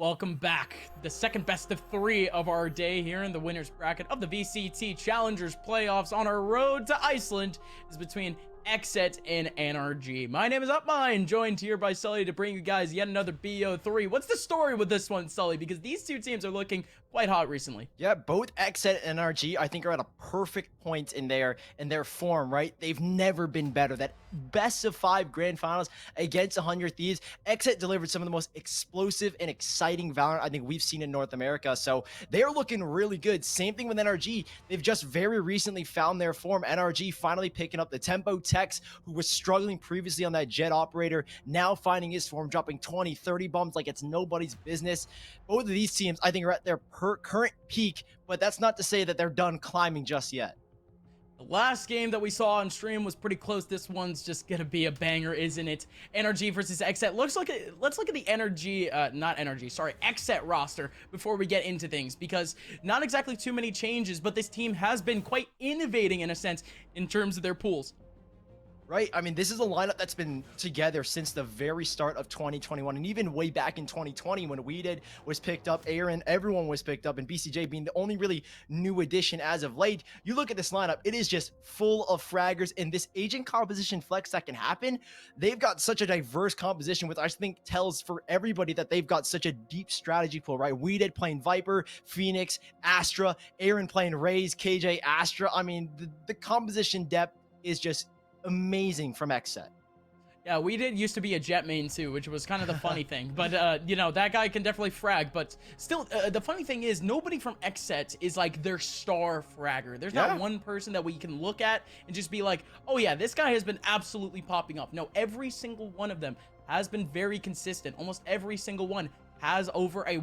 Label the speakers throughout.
Speaker 1: Welcome back. The second best of three of our day here in the winners bracket of the VCT Challengers playoffs on our road to Iceland is between XSET and NRG. My name is Upmine, joined here by Sully to bring you guys yet another BO3. What's the story with this one, Sully? Because these two teams are looking quite hot recently.
Speaker 2: Yeah, both XSET and NRG, I think, are at a perfect point in their form, right? They've never been better. That best of 5 grand finals against 100 Thieves. XSET delivered some of the most explosive and exciting VALORANT I think we've seen in North America. So they're looking really good. Same thing with NRG. They've just very recently found their form. NRG finally picking up the tempo. Tex, who was struggling previously on that jet operator, now finding his form, dropping 20, 30 bombs like it's nobody's business. Both of these teams, I think, are at their current peak, but that's not to say that they're done climbing just yet.
Speaker 1: The last game that we saw on stream was pretty close. This one's just gonna be a banger, isn't it? NRG versus XSET. Let's look at the XSET roster before we get into things, because not exactly too many changes, but this team has been quite innovating in a sense in terms of their pools.
Speaker 2: Right? I mean, this is a lineup that's been together since the very start of 2021, and even way back in 2020 when Weeded was picked up, Aaron, everyone was picked up, and BCJ being the only really new addition as of late. You look at this lineup, it is just full of fraggers, and this agent composition flex that can happen. They've got such a diverse composition, which I think tells for everybody that they've got such a deep strategy pool, right? Weeded playing Viper, Phoenix, Astra, Aaron playing Raze, KJ, Astra. I mean, the composition depth is just amazing from XSET.
Speaker 1: Yeah, we used to be a jet main too, which was kind of the funny thing. But, you know, that guy can definitely frag. But still, the funny thing is nobody from XSET is like their star fragger. There's not one person that we can look at and just be like, oh yeah, this guy has been absolutely popping off. No, every single one of them has been very consistent. Almost every single one has over a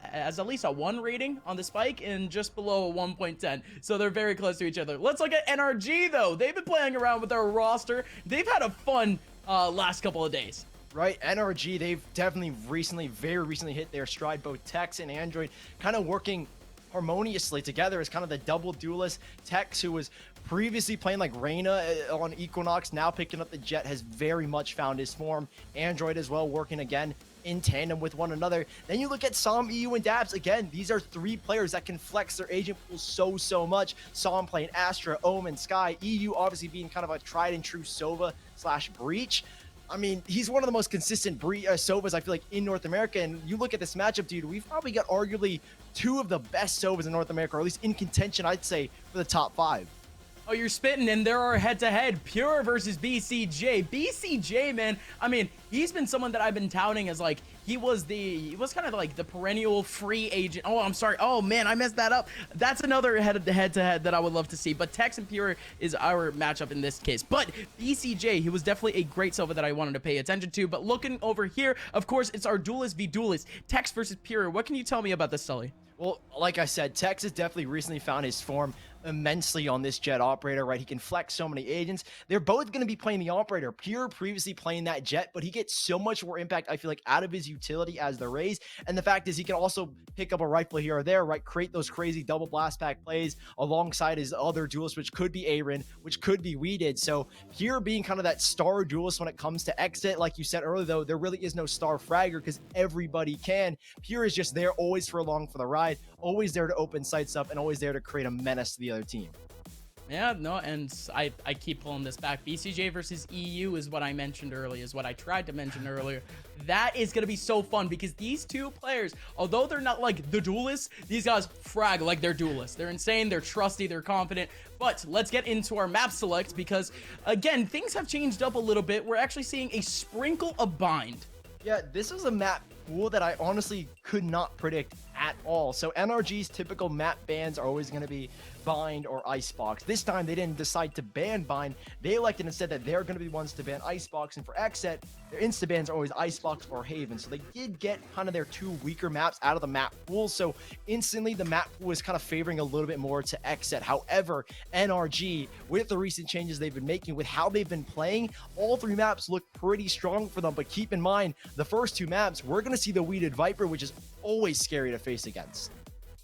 Speaker 1: has at least a 1 rating on the spike and just below a 1.10. So they're very close to each other. Let's look at NRG though. They've been playing around with their roster. They've had a fun last couple of days.
Speaker 2: Right, NRG, they've definitely very recently hit their stride. Both Tex and Android kind of working harmoniously together as kind of the double duelist. Tex, who was previously playing like Reyna on Equinox, now picking up the Jet, has very much found his form. Android as well, working again in tandem with one another. Then you look at Som, EU, and Dabs. Again, these are 3 players that can flex their agent pool so much. Som playing Astra, Omen, Sky. EU obviously being kind of a tried and true Sova / Breach. I mean, he's one of the most consistent Sovas, I feel like, in North America. And you look at this matchup, dude, we've probably got arguably 2 of the best Sovas in North America, or at least in contention, I'd say, for the top 5.
Speaker 1: Oh, you're spitting, and there are head-to-head. Pure versus BCJ. BCJ, man, I mean, he's been someone that I've been touting as, like, he was kind of like the perennial free agent. Oh, I'm sorry. Oh, man, I messed that up. That's another head-to-head that I would love to see. But Tex and Pure is our matchup in this case. But BCJ, he was definitely a great Sova that I wanted to pay attention to. But looking over here, of course, it's our duelist v duelist. Tex versus Pure. What can you tell me about this, Sully?
Speaker 2: Well, like I said, Tex has definitely recently found his form immensely on this Jet operator, right? He can flex so many agents. They're both going to be playing the operator. Pure previously playing that Jet, but he gets so much more impact, I feel like, out of his utility as the Raze. And the fact is, he can also pick up a rifle here or there, right? Create those crazy double blast pack plays alongside his other duelist, which could be Aaron, which could be Weeded. So Pure being kind of that star duelist when it comes to XSET, like you said earlier, though, there really is no star fragger because everybody can. Pure is just there always for along for the ride, always there to open sights up, and always there to create a menace to the other team.
Speaker 1: Yeah, no, and I keep pulling this back. BCJ versus EU is what I mentioned earlier, is what I tried to mention earlier. That is going to be so fun because these 2 players, although they're not like the duelists, these guys frag like they're duelists. They're insane, they're trusty, they're confident. But let's get into our map select because, again, things have changed up a little bit. We're actually seeing a sprinkle of bind.
Speaker 2: Yeah, this is a map pool that I honestly could not predict at all. So NRG's typical map bans are always going to be Bind or Icebox. This time they didn't decide to ban Bind. They elected instead that they're going to be the ones to ban Icebox. And for XSET, their insta bans are always Icebox or Haven. So they did get kind of their 2 weaker maps out of the map pool. So instantly the map pool is kind of favoring a little bit more to XSET. However, NRG, with the recent changes they've been making, with how they've been playing, all 3 maps look pretty strong for them. But keep in mind, the first 2 maps, we're going to see the Weeded Viper, which is always scary to face against.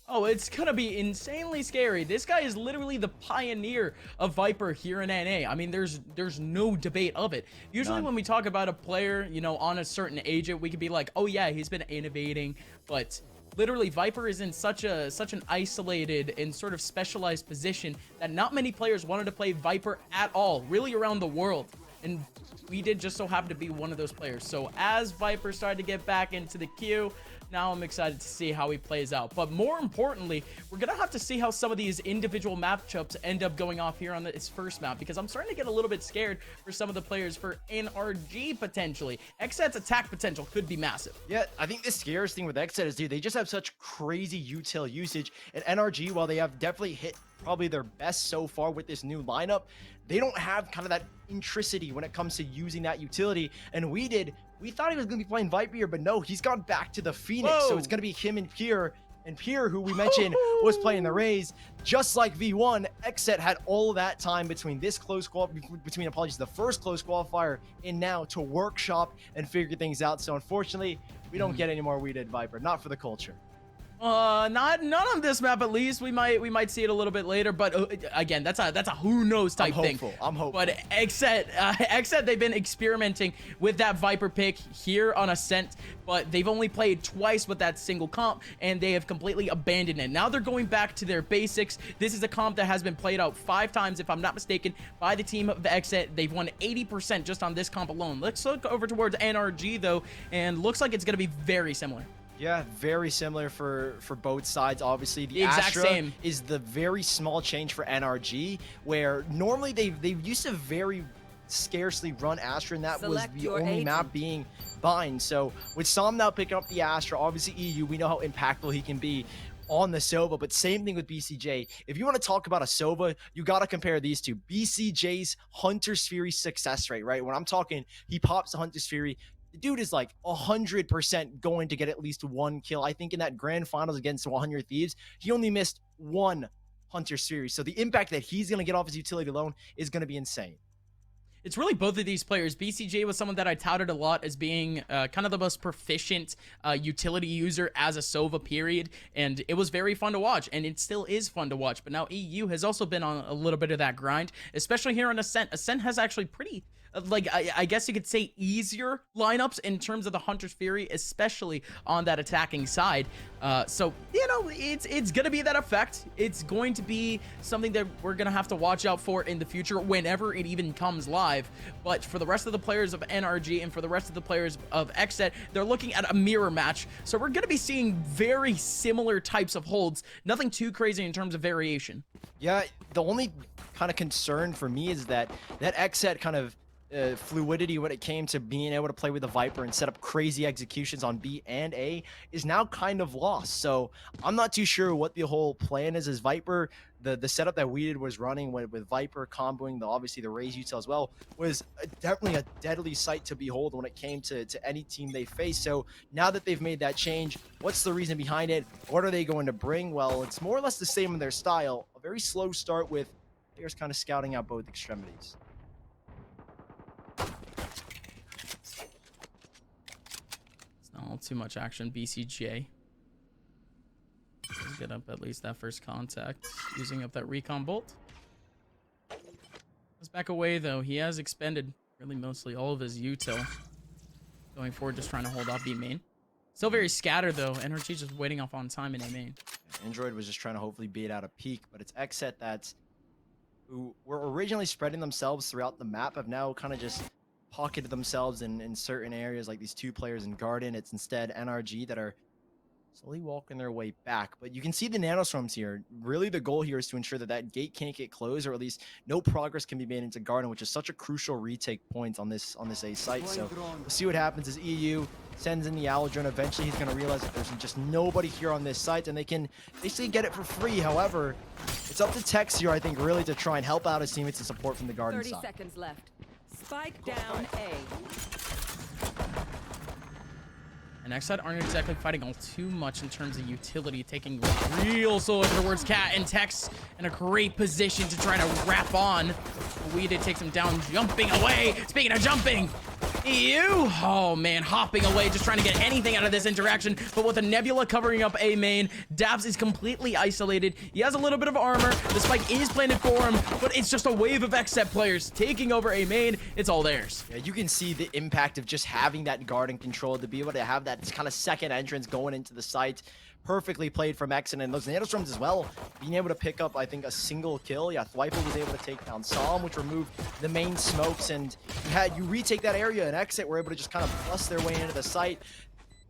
Speaker 1: Oh, it's gonna be insanely scary. This guy is literally the pioneer of Viper here in NA. I mean, there's no debate of it. Usually when we talk about a player, you know, on a certain agent, we could be like, oh yeah, he's been innovating, but literally Viper is in such an isolated and sort of specialized position that not many players wanted to play Viper at all, really around the world. And we did just so happen to be one of those players. So as Viper started to get back into the queue, now I'm excited to see how he plays out. But more importantly, we're going to have to see how some of these individual matchups end up going off here on this first map, because I'm starting to get a little bit scared for some of the players for NRG potentially. XSET's attack potential could be massive.
Speaker 2: Yeah, I think the scariest thing with XSET is, dude, they just have such crazy util usage. And NRG, while they have definitely hit probably their best so far with this new lineup, they don't have kind of that intricity when it comes to using that utility. And we thought he was going to be playing Viper here, but no, he's gone back to the Phoenix.
Speaker 1: Whoa.
Speaker 2: So it's going to be him and Pierre. And Pierre, who we mentioned was playing the Rays, just like V1, XSET had all of that time between this the first close qualifier and now to workshop and figure things out. So unfortunately, we don't get any more We Did Viper, not for the culture.
Speaker 1: Not on this map at least. We might see it a little bit later, but again, that's a who knows type thing.
Speaker 2: I'm hopeful.
Speaker 1: But XSET, they've been experimenting with that Viper pick here on Ascent, but they've only played twice with that single comp, and they have completely abandoned it. Now they're going back to their basics. This is a comp that has been played out 5 times, if I'm not mistaken, by the team of the XSET. They've won 80% just on this comp alone. Let's look over towards NRG though, and looks like it's gonna be very similar.
Speaker 2: Yeah, very similar for both sides. Obviously, the
Speaker 1: exact
Speaker 2: Astra
Speaker 1: same
Speaker 2: is the very small change for NRG, where normally they used to very scarcely run Astra, and that was the only map being Bind. So with Sam now picking up the Astra, obviously EU, we know how impactful he can be on the Sova, but same thing with BCJ. If you want to talk about a Sova, you got to compare these two. BCJ's Hunter's Fury success rate, right? When I'm talking, he pops the Hunter's Fury, the dude is like 100% going to get at least 1 kill. I think in that grand finals against 100 Thieves, he only missed 1 Hunter's Fury. So the impact that he's going to get off his utility alone is going to be insane.
Speaker 1: It's really both of these players. BCJ was someone that I touted a lot as being kind of the most proficient utility user as a Sova, period. And it was very fun to watch, and it still is fun to watch. But now EU has also been on a little bit of that grind, especially here on Ascent. Ascent has actually pretty, like, I guess you could say easier lineups in terms of the Hunter's Fury, especially on that attacking side. So, you know, it's going to be that effect. It's going to be something that we're going to have to watch out for in the future whenever it even comes live. But for the rest of the players of NRG and for the rest of the players of XSET, they're looking at a mirror match. So we're going to be seeing very similar types of holds. Nothing too crazy in terms of variation.
Speaker 2: Yeah, the only kind of concern for me is that XSET kind of fluidity when it came to being able to play with the Viper and set up crazy executions on B and A is now kind of lost. So I'm not too sure what the whole plan is as Viper. The setup that we did was running with Viper comboing obviously the Raze util as well was definitely a deadly sight to behold when it came to any team they face. So now that they've made that change, what's the reason behind it? What are they going to bring? Well, it's more or less the same in their style. A very slow start with players kind of scouting out both extremities.
Speaker 1: Not too much action. BCJ. Let's get up at least that first contact using up that recon bolt. Let's back away though. He has expended really mostly all of his util. Going forward, just trying to hold off B main. Still very scattered though. NRG just waiting off on time in A main.
Speaker 2: Android was just trying to hopefully beat out a peak, but it's XSET that's who were originally spreading themselves throughout the map have now kind of just pocketed themselves in certain areas, like these 2 players in Garden. It's instead NRG that are slowly walking their way back. But you can see the nanoswarms here. Really the goal here is to ensure that that gate can't get closed, or at least no progress can be made into Garden, which is such a crucial retake point on this A site. So we'll see what happens as EU sends in the Owl drone. Eventually he's going to realize that there's just nobody here on this site, and they can basically get it for free. However, it's up to Tex here, I think, really to try and help out his teammates to support from the Garden
Speaker 3: 30
Speaker 2: side.
Speaker 3: seconds left. Spike down A.
Speaker 1: And XSET aren't exactly fighting all too much in terms of utility, taking real solo towards Cat, and Tex in a great position to try to wrap on. We did take him down, jumping away. Speaking of jumping, EU, oh man, hopping away, just trying to get anything out of this interaction. But with a Nebula covering up A main, Dabs is completely isolated. He has a little bit of armor. The spike is planted for him, but it's just a wave of XSET players taking over A main. It's all theirs.
Speaker 2: Yeah, you can see the impact of just having that guard and control, to be able to have that kind of second entrance going into the site. Perfectly played from XSET, and those Nanostorms as well, being able to pick up, I think, a single kill. Yeah, Thwipo was able to take down Psalm, which removed the main smokes, and you retake that area, and XSET were able to just kind of bust their way into the site.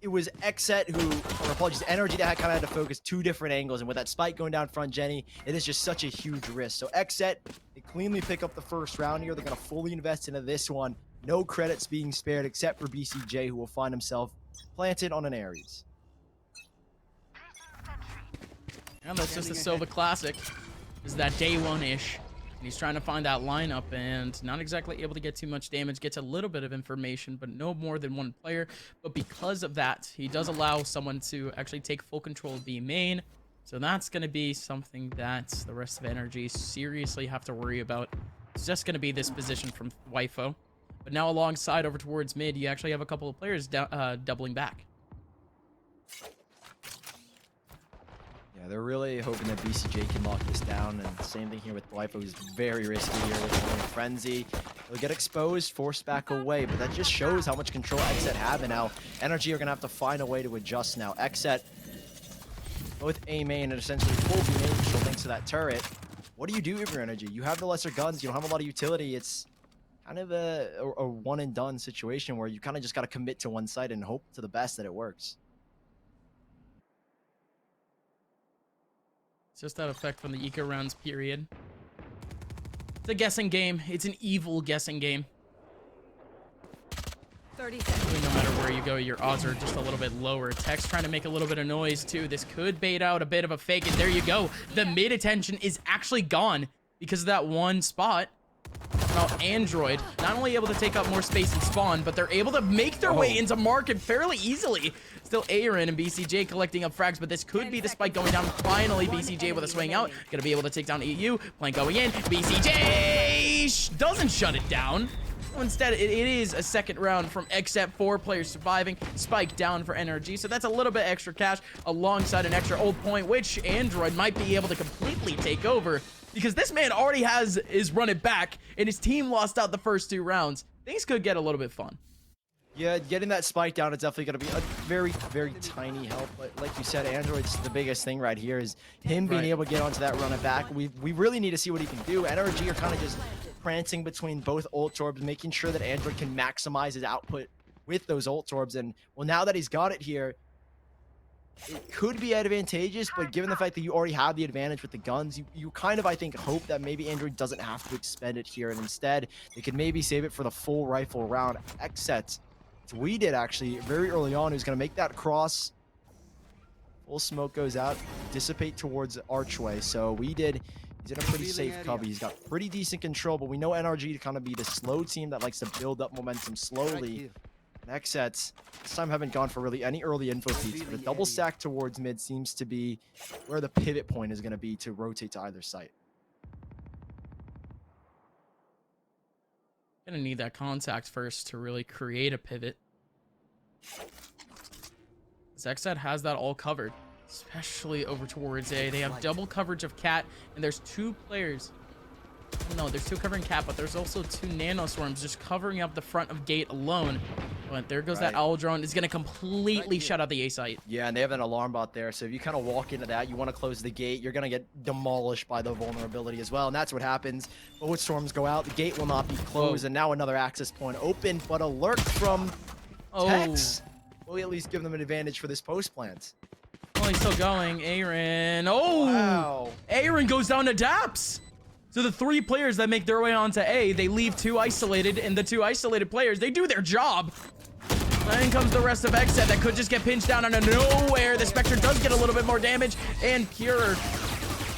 Speaker 2: It was XSET or apologies, NRG that kind of had to focus two different angles, and with that spike going down front, Jenny, it is just such a huge risk. So XSET, they cleanly pick up the first round here. They're going to fully invest into this one. No credits being spared except for BCJ, who will find himself planted on an Ares.
Speaker 1: And that's just a Silva classic. Is that day one-ish. He's trying to find that lineup and not exactly able to get too much damage. Gets a little bit of information, but no more than one player. But because of that, he does allow someone to actually take full control of B main. So that's going to be something that the rest of NRG seriously have to worry about. It's just going to be this position from Thwipo. But now alongside over towards mid, you actually have a couple of players doubling back.
Speaker 2: Yeah, they're really hoping that BCJ can lock this down, and same thing here with Thwipo, who's very risky here with Frenzy. They'll get exposed, forced back away, but that just shows how much control XSET have, and now NRG are going to have to find a way to adjust now. XSET, both A main and essentially full B main control thanks to that turret. What do you do if you're NRG? You have the lesser guns, you don't have a lot of utility. It's kind of a one and done situation where you kind of just got to commit to one side and hope to the best that it works.
Speaker 1: It's just that effect from the eco rounds period. It's a guessing game. It's an evil guessing game.
Speaker 3: 30 seconds.
Speaker 1: Really, no matter where you go, your odds are just a little bit lower. Tech's trying to make a little bit of noise too. This could bait out a bit of a fake, and there you go. The mid attention is actually gone because of that one spot. Now, Android not only able to take up more space and spawn, but they're able to make their way into market fairly easily. Still Aaron and BCJ collecting up frags, but this could be the spike going down. Finally, BCJ with a swing out. Gonna be able to take down EU. Plank going in. BCJ doesn't shut it down. Instead, it is a second round from XSET, 4 players surviving. Spike down for NRG, so that's a little bit extra cash alongside an extra ult point, which Android might be able to completely take over because this man already has his run it back, and his team lost out the first 2 rounds. Things could get a little bit fun. Yeah,
Speaker 2: getting that spike down is definitely going to be a very, very tiny help. But like you said, Android's the biggest thing right here is him being able to get onto that run it back. We really need to see what he can do. NRG are kind of just prancing between both ult orbs, making sure that Android can maximize his output with those ult orbs. And well, now that he's got it here, it could be advantageous, but given the fact that you already have the advantage with the guns, you kind of, I think, hope that maybe Android doesn't have to expend it here, and instead they could maybe save it for the full rifle round. XSET, we did actually very early on, who's going to make that cross. Full smoke goes out, dissipate towards Archway. So we did. He's in a pretty safe cover. He's got pretty decent control, but we know NRG to kind of be the slow team that likes to build up momentum slowly. And XSET this time haven't gone for really any early info feeds, but a double stack towards mid seems to be where the pivot point is going to be to rotate to either site.
Speaker 1: Gonna need that contact first to really create a pivot. XSET has that all covered, especially over towards A. They have double coverage of Cat, and there's 2 players. No, there's 2 covering Cat, but there's also 2 Nanostorms just covering up the front of Gate alone. But there goes that owl drone. It's going to completely shut out the A site.
Speaker 2: Yeah, and they have an alarm bot there. So if you kind of walk into that, you want to close the gate, you're going to get demolished by the vulnerability as well. And that's what happens. Both storms go out. The gate will not be closed. And now another access point open, but alert from Tex. Will we at least give them an advantage for this post plant?
Speaker 1: Oh, he's still going. Aaron. Oh, wow. Aaron goes down to Daps. So the 3 players that make their way onto A, they leave 2 isolated, and the 2 isolated players, they do their job. Then comes the rest of XSET that could just get pinched down out of nowhere. The Spectre does get a little bit more damage, and Pure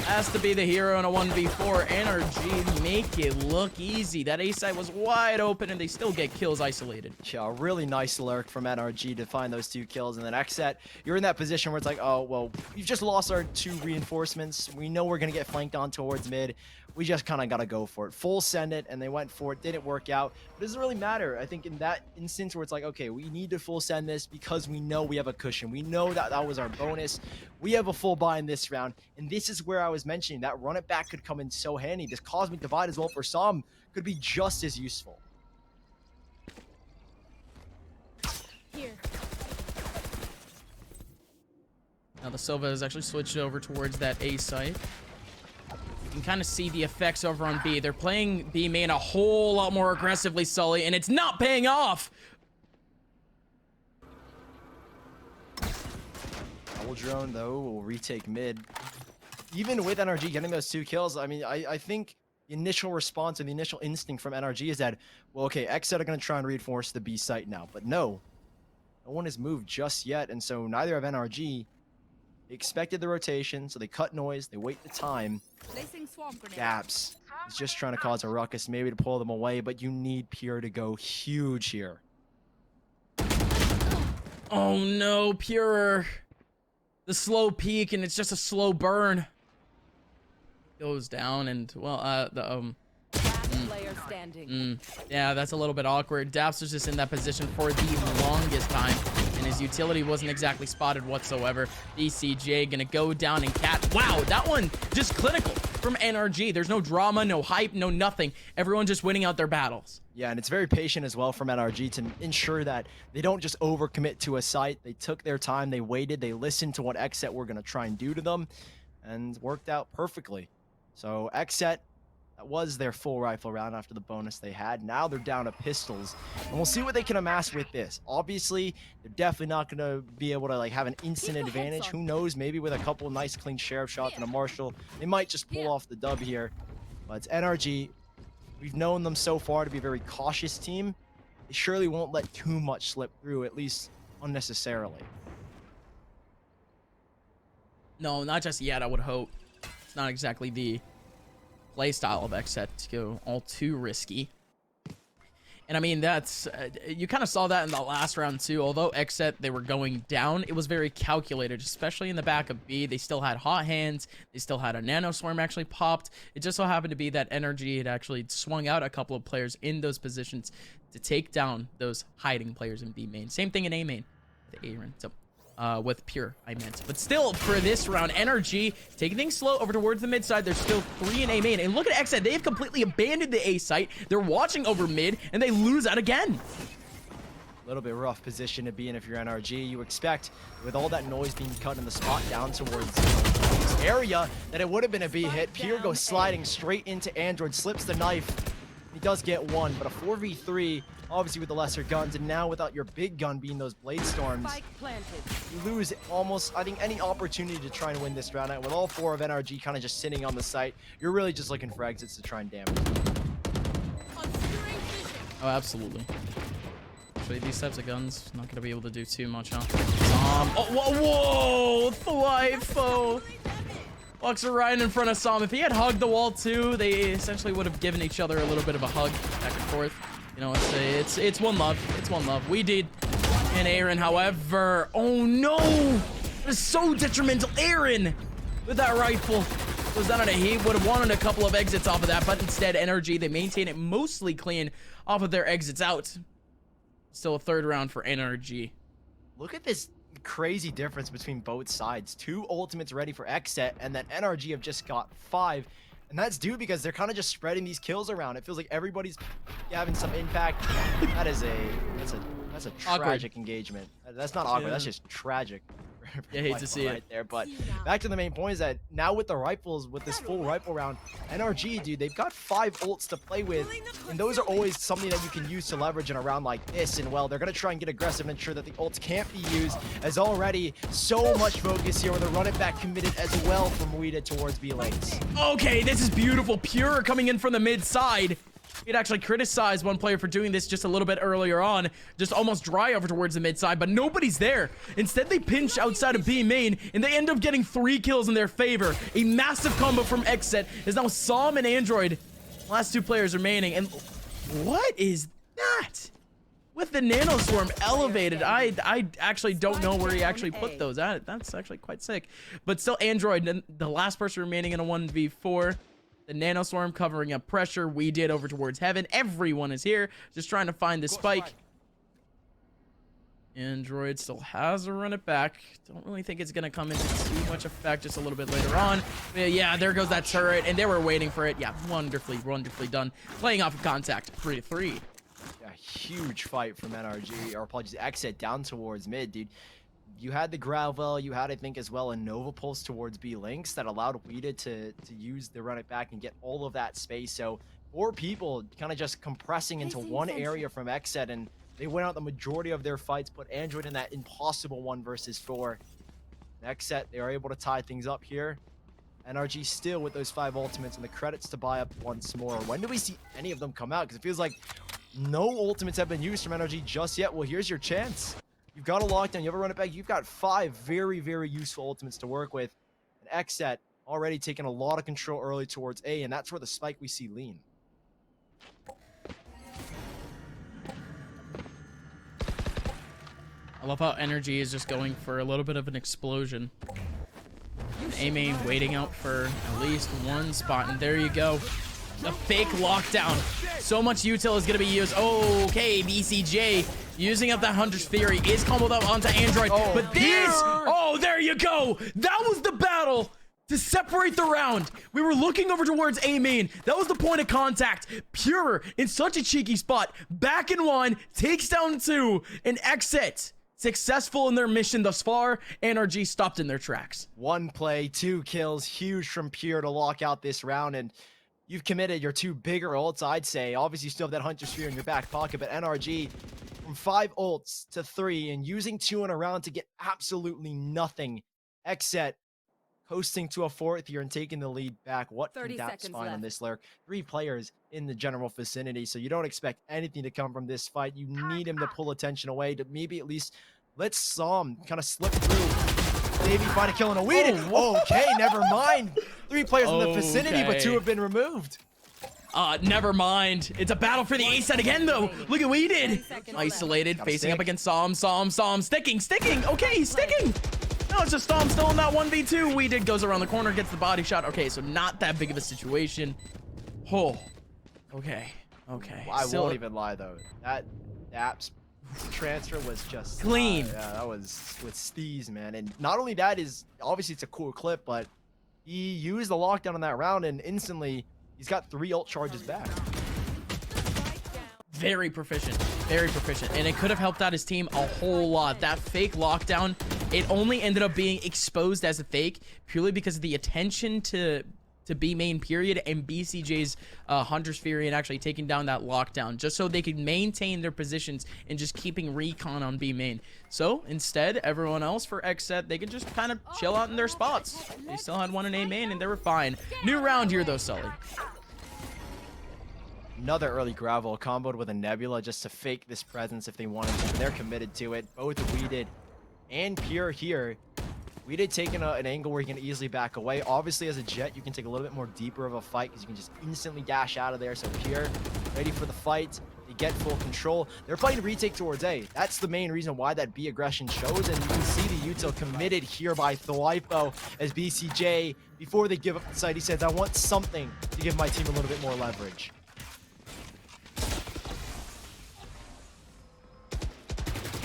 Speaker 1: Has to be the hero in a 1v4. NRG make it look easy. That A site was wide open and they still get kills isolated.
Speaker 2: Yeah, a really nice lurk from NRG to find those 2 kills. And then XSET, you're in that position where it's like, oh, well, we've just lost our 2 reinforcements. We know we're going to get flanked on towards mid. We just kind of got to go for it. Full send it, and they went for it. Didn't work out. But it doesn't really matter. I think in that instance where it's like, okay, we need to full send this because we know we have a cushion. We know that that was our bonus. We have a full buy in this round. And this is where I was mentioning that run it back could come in so handy. This Cosmic Divide as well for some could be just as useful.
Speaker 3: Here.
Speaker 1: Now the Silva has actually switched over towards that A site. You can kind of see the effects over on B. They're playing B main a whole lot more aggressively, Sully, and it's not paying off.
Speaker 2: Double drone, though, will retake mid. Even with NRG getting those 2 kills, I mean, I think the initial response and the initial instinct from NRG is that, well, okay, XSET are going to try and reinforce the B site now. But no one has moved just yet, and so neither have NRG. They expected the rotation, so they cut noise, they wait the time. Gaps is just trying to cause a ruckus, maybe to pull them away, but you need Pure to go huge here.
Speaker 1: Oh no, Pure. The slow peak, and it's just a slow burn. Goes down, and, well,
Speaker 3: Player standing.
Speaker 1: Yeah, that's a little bit awkward. Daps was just in that position for the longest time, and his utility wasn't exactly spotted whatsoever. DCJ gonna go down and cat. Wow, that one just clinical from NRG. There's no drama, no hype, no nothing. Everyone just winning out their battles.
Speaker 2: Yeah, and it's very patient as well from NRG to ensure that they don't just overcommit to a site. They took their time, they waited, they listened to what XSET were gonna try and do to them, and worked out perfectly. So XSET, that was their full rifle round after the bonus they had. Now they're down to pistols, and we'll see what they can amass with this. Obviously, they're definitely not going to be able to like have an instant advantage. Who knows? Maybe with a couple nice clean sheriff shots and a marshal, they might just pull off the dub here. But it's NRG. We've known them so far to be a very cautious team. They surely won't let too much slip through, at least unnecessarily.
Speaker 1: No, not just yet, I would hope. It's not exactly the play style of XSET to go all too risky. And I mean, that's you kind of saw that in the last round too. Although XSET, they were going down, it was very calculated, especially in the back of B. They still had hot hands, they still had a nano swarm actually popped. It just so happened to be that NRG had actually swung out a couple of players in those positions to take down those hiding players in B main. Same thing in A main with Aaron. So with Pure, I meant. But still, for this round, NRG taking things slow over towards the mid side. There's still 3 in A main. And look at XSET. They've completely abandoned the A site. They're watching over mid, and they lose out again.
Speaker 2: A little bit rough position to be in if you're NRG. You expect, with all that noise being cut in the spot down towards this area, that it would have been a B hit. Pure goes sliding straight into Android, slips the knife. He does get 1, but a 4v3, obviously with the lesser guns, and now without your big gun being those Blade Storms, you lose almost, I think, any opportunity to try and win this round. And with all 4 of NRG kind of just sitting on the site, you're really just looking for exits to try and damage.
Speaker 1: Oh, absolutely. Actually, these types of guns, not going to be able to do too much, huh? Oh, whoa! Thwifo! Walks right in front of Sam. If he had hugged the wall too, they essentially would have given each other a little bit of a hug back and forth. You know, it's one love. It's one love. We did. And Aaron, however, oh no! That is so detrimental. Aaron with that rifle was down on a heat. Would have wanted a couple of exits off of that, but instead, NRG, they maintain it mostly clean off of their exits out. Still a 3rd round for NRG.
Speaker 2: Look at this crazy difference between both sides. 2 ultimates ready for XSET, and then NRG have just got 5. And that's due because they're kind of just spreading these kills around. It feels like everybody's having some impact. That's a tragic engagement. That's not awkward. Yeah. That's just tragic.
Speaker 1: Yeah, I hate to see
Speaker 2: it there. But back to the main point is that now with the rifles, with this full rifle round, NRG, dude, they've got 5 ults to play with, and those are always something that you can use to leverage in a round like this. And well, they're gonna try and get aggressive and ensure that the ults can't be used, as already so much focus here with a run it back committed as well from Weeda towards B lanes.
Speaker 1: Okay, this is beautiful. Pure coming in from the mid side. He'd actually criticized one player for doing this just a little bit earlier on, just almost dry over towards the mid side, but nobody's there. Instead, they pinch outside of B main, and they end up getting 3 kills in their favor. A massive combo from XSET is now Psalm and Android. Last 2 players remaining, and what is that? With the nanoswarm elevated, I actually don't know where he actually put those at. That's actually quite sick. But still, Android, the last person remaining in a 1v4. The nanoswarm covering up pressure. We did over towards heaven. Everyone is here, just trying to find the spike. Android still has to run it back. Don't really think it's gonna come into too much effect just a little bit later on. But yeah, there goes that turret, and they were waiting for it. Yeah, wonderfully done. Playing off of contact, 3-3.
Speaker 2: Yeah, huge fight from NRG, or apologies, XSET down towards mid, dude. You had the Gravel, you had, I think, as well, a Nova Pulse towards B Links that allowed Weeda to use the run it back and get all of that space. So 4 people kind of just compressing into one area from XSET, and they went out the majority of their fights, put Android in that impossible 1 versus 4. XSET, they are able to tie things up here. NRG still with those 5 ultimates, and the credits to buy up once more. When do we see any of them come out? Because it feels like no ultimates have been used from NRG just yet. Well, here's your chance. You've got a lockdown, you have a run it back. You've got 5 very, very useful ultimates to work with. And XSET already taking a lot of control early towards A, and that's where the spike we see lean.
Speaker 1: I love how NRG is just going for a little bit of an explosion. A-main waiting out for at least 1 spot, and there you go. A fake lockdown. So much util is going to be used. Okay, BCJ using up that Hunter's Fury is comboed up onto Android. But this, there you go. That was the battle to separate the round. We were looking over towards A main. That was the point of contact. Pure in such a cheeky spot. Back in 1, takes down 2, and XSET successful in their mission thus far. NRG stopped in their tracks. 1
Speaker 2: play, 2 kills, huge from Pure to lock out this round, and you've committed your 2 bigger ults, I'd say. Obviously, you still have that Hunter's Sphere in your back pocket, but NRG from 5 ults to 3 and using 2 in a round to get absolutely nothing. XSET coasting to a 4th here and taking the lead back. What can Daps find on this lurk? 3 players in the general vicinity, so you don't expect anything to come from this fight. You need him to pull attention away to maybe at least let Psalm kind of slip through. Maybe find a kill and a weed. Okay, never mind. 3 players in the vicinity, but 2 have been removed.
Speaker 1: Never mind. It's a battle for the A set again, though. Look at what he did. Isolated, facing up against Psalm. Sticking. Okay, he's sticking. No, it's just Psalm still in that 1v2. Weeded goes around the corner, gets the body shot. Okay, so not that big of a situation. Okay.
Speaker 2: I won't even lie, though. That Daps transfer was just
Speaker 1: clean.
Speaker 2: Yeah, that was with steez, man. And not only that is obviously it's a cool clip, but he used the lockdown in that round and instantly he's got 3 ult charges back.
Speaker 1: Very proficient, and it could have helped out his team a whole lot. That fake lockdown, it only ended up being exposed as a fake purely because of the attention to B main period and BCJ's Hunter's Fury and actually taking down that lockdown just so they could maintain their positions and just keeping recon on B main. So instead, everyone else for XSET, they could just kind of chill out in their spots. They still had 1 in A main and they were fine. New round here though, Sully.
Speaker 2: Another early Gravel comboed with a Nebula just to fake this presence if they wanted to. They're committed to it. Both Weeded and Pure here. Weeded taking an angle where you can easily back away. Obviously, as a Jet, you can take a little bit more deeper of a fight because you can just instantly dash out of there. So Pure ready for the fight. They get full control. They're fighting retake towards A. That's the main reason why that B aggression shows. And you can see the util committed here by Thwaipo as BCJ, before they give up the site, he says, I want something to give my team a little bit more leverage.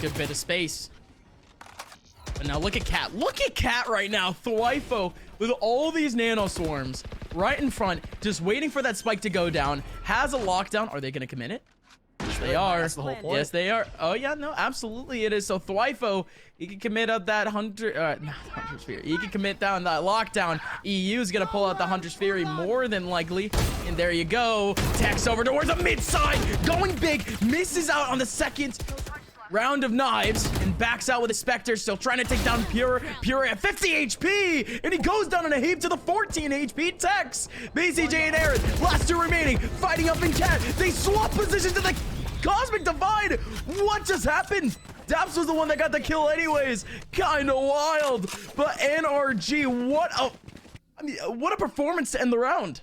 Speaker 1: Good bit of space. But now look at Cat. Look at Cat right now. Thwaipo with all these nano swarms right in front, just waiting for that spike to go down. Has a lockdown. Are they going to commit it? Yes, they are.
Speaker 2: That's the whole point.
Speaker 1: Yes, they are. Oh, yeah, no, absolutely it is. So Thwaipo, he can commit up that Hunter's Fury. He can commit down that lockdown. EU is going to pull out the Hunter's Fury more than likely. And there you go. Tex over towards the mid side. Going big. Misses out on the second round of knives, and backs out with a Spectre, still trying to take down Pure. Pure at 50 HP, and he goes down in a heap to the 14 HP Tex. BCJ and Aaron, last two remaining, fighting up in Cat. They swap positions to the Cosmic Divide. What just happened? Daps was the one that got the kill anyways. Kinda wild. But NRG, what a performance to end the round.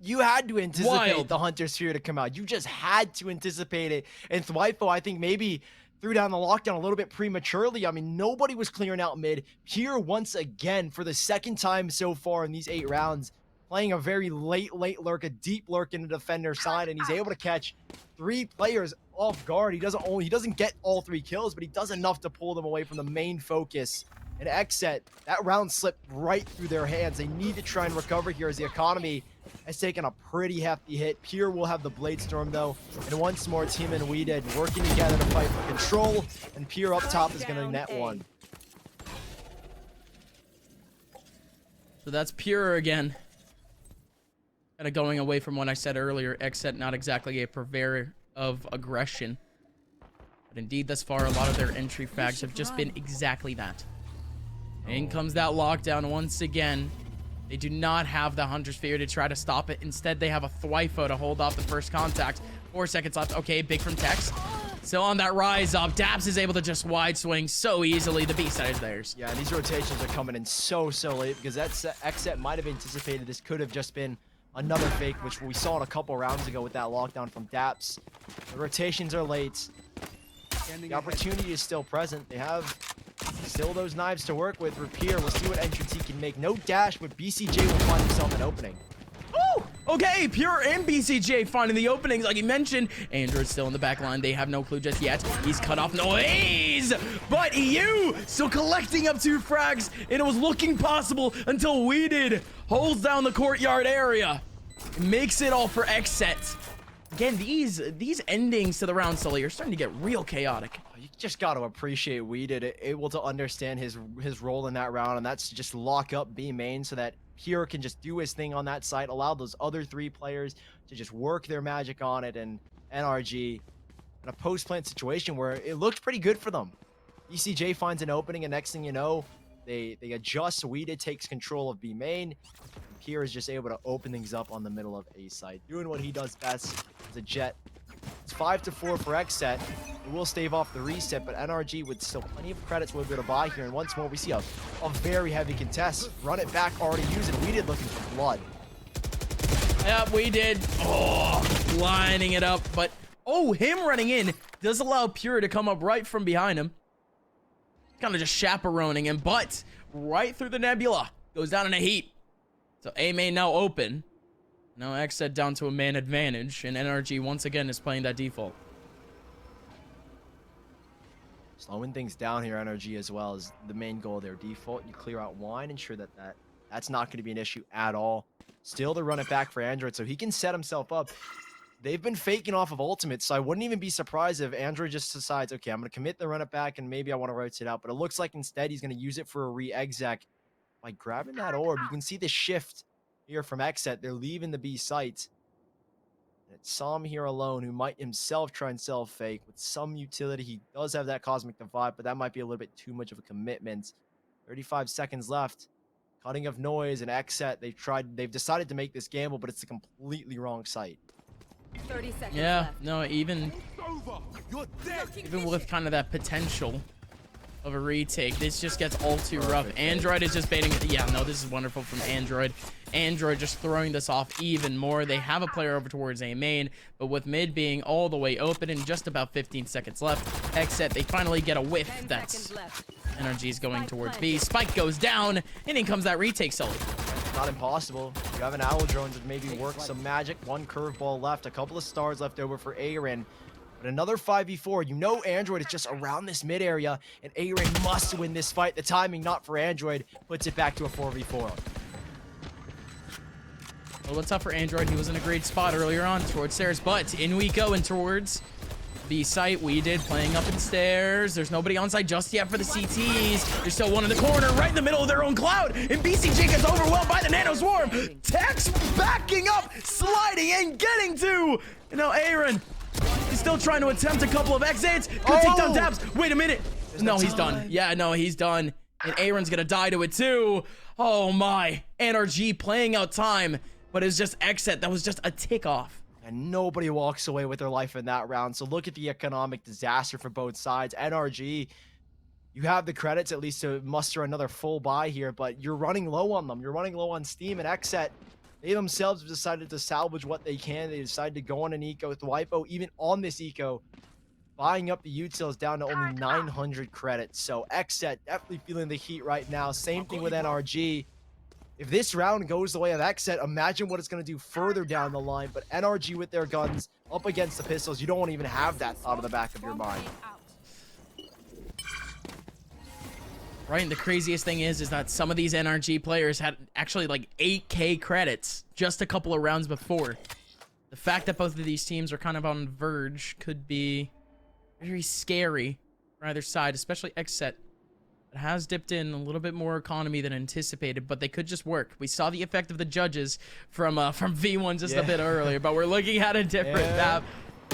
Speaker 2: You had to anticipate
Speaker 1: Wild.
Speaker 2: the Hunter Sphere to come out. You just had to anticipate it. And Thwyfo, I think, maybe threw down the lockdown a little bit prematurely. I mean, nobody was clearing out mid. Here, once again, for the second time so far in these 8 rounds, playing a very late lurk, a deep lurk in the defender side, and he's able to catch 3 players off guard. He doesn't get all 3 kills, but he does enough to pull them away from the main focus. And XSET, that round slipped right through their hands. They need to try and recover here as the economy has taken a pretty hefty hit. Pure will have the Blade Storm though. And once more, Team and We Did working together to fight for control. And Pure up top is going to net one.
Speaker 1: So that's Pure again. Kind of going away from what I said earlier. XSET not exactly a purveyor of aggression. But indeed, thus far, a lot of their entry frags have just been exactly that. In comes that lockdown once again. They do not have the Hunter Sphere to try to stop it. Instead, they have a Thwyfo to hold off the first contact. 4 seconds left. Okay, big from Tex. Still on that rise up. Dabs is able to just wide swing so easily. The B side is theirs.
Speaker 2: Yeah, these rotations are coming in so late because that XSET might have anticipated this could have just been another fake, which we saw it a couple rounds ago with that lockdown from Daps. The rotations are late. The opportunity is still present. They have still those knives to work with. Rapier, we'll see what entrance he can make. No dash, but BCJ will find himself an opening.
Speaker 1: Oh, okay, Pure and BCJ finding the openings like he mentioned. Android's still in the back line. They have no clue just yet. He's cut off noise, but EU still collecting up 2 frags, and it was looking possible until We Did holds down the courtyard area. It makes it all for XSET. Again, these endings to the round, Sully, are starting to get real chaotic.
Speaker 2: You just got to appreciate We Did able to understand his role in that round, and that's to just lock up B main so that Pure can just do his thing on that side, allow those other 3 players to just work their magic on it, and NRG in a post-plant situation where it looked pretty good for them. ECJ finds an opening, and next thing you know, they adjust. We Did takes control of B main. Pure is just able to open things up on the middle of A side, doing what he does best as a Jet. It's 5-4 for XSET. It will stave off the reset, but NRG with still plenty of credits will be able to buy here. And once more, we see a very heavy contest. Run it back, already used it. We Did looking for blood.
Speaker 1: Yep, We Did. Oh, lining it up. But, oh, him running in does allow Pure to come up right from behind him. Kind of just chaperoning him, but right through the nebula. Goes down in a heap. So A main now open. Now XSET down to a man advantage, and NRG once again is playing that default.
Speaker 2: Slowing things down here, NRG as well is the main goal of their default. You clear out wine, ensure that's not going to be an issue at all. Still to run it back for Android, so he can set himself up. They've been faking off of ultimate, so I wouldn't even be surprised if Android just decides, okay, I'm going to commit the run it back, and maybe I want to rotate out. But it looks like instead he's going to use it for a re-exec. By grabbing that orb, you can see the shift here from XSET. They're leaving the B site. And it's Sam here alone, who might himself try and sell fake with some utility. He does have that Cosmic Divide, but that might be a little bit too much of a commitment. 35 seconds left. Cutting of noise and XSET. They've decided to make this gamble, but it's a completely wrong site.
Speaker 3: 30 seconds
Speaker 1: Yeah,
Speaker 3: left.
Speaker 1: no, even with kind of that potential of a retake, this just gets all too rough. Android is just baiting. Yeah, no, this is wonderful from Android. Android just throwing this off even more. They have a player over towards A main, but with mid being all the way open and just about 15 seconds left, XSET, they finally get a whiff. That's NRG's going towards B. Spike goes down, and in comes that retake, Sully.
Speaker 2: Not impossible. You have an Owl Drone to maybe work some magic. 1 curveball left. A couple of stars left over for Aaron. But another 5v4. You know Android is just around this mid area, and Aaron must win this fight. The timing, not for Android, puts it back to a 4v4.
Speaker 1: Well, what's up for Android? He was in a great spot earlier on towards stairs, but in we go and towards B site. We Did playing up in stairs. There's nobody on site just yet for the CTs. There's still one in the corner, right in the middle of their own cloud. And BCJ gets overwhelmed by the Nano Swarm. Tex backing up, sliding and getting to. And now Aaron, he's still trying to attempt a couple of exits. Could take down Dabs. Wait a minute. No, he's done. Yeah, no, he's done. And Aaron's gonna die to it too. Oh my. NRG playing out time, but it's just XSET. That was just a tick off.
Speaker 2: And nobody walks away with their life in that round. So look at the economic disaster for both sides. NRG, you have the credits at least to muster another full buy here, but you're running low on them. You're running low on Steam, and XSET, they themselves have decided to salvage what they can. They decided to go on an eco with Wipo, even on this eco, buying up the utils down to only 900 credits. So XSET definitely feeling the heat right now. Same thing with NRG. If this round goes the way of XSET, imagine what it's going to do further down the line. But NRG with their guns up against the pistols, you don't want to even have that thought in the back of your mind.
Speaker 1: Right, and the craziest thing is that some of these NRG players had actually like 8K credits just a couple of rounds before. The fact that both of these teams are kind of on verge could be very scary for either side, especially XSET. It has dipped in a little bit more economy than anticipated, but they could just work. We saw the effect of the judges from V1 just a bit earlier, but we're looking at a different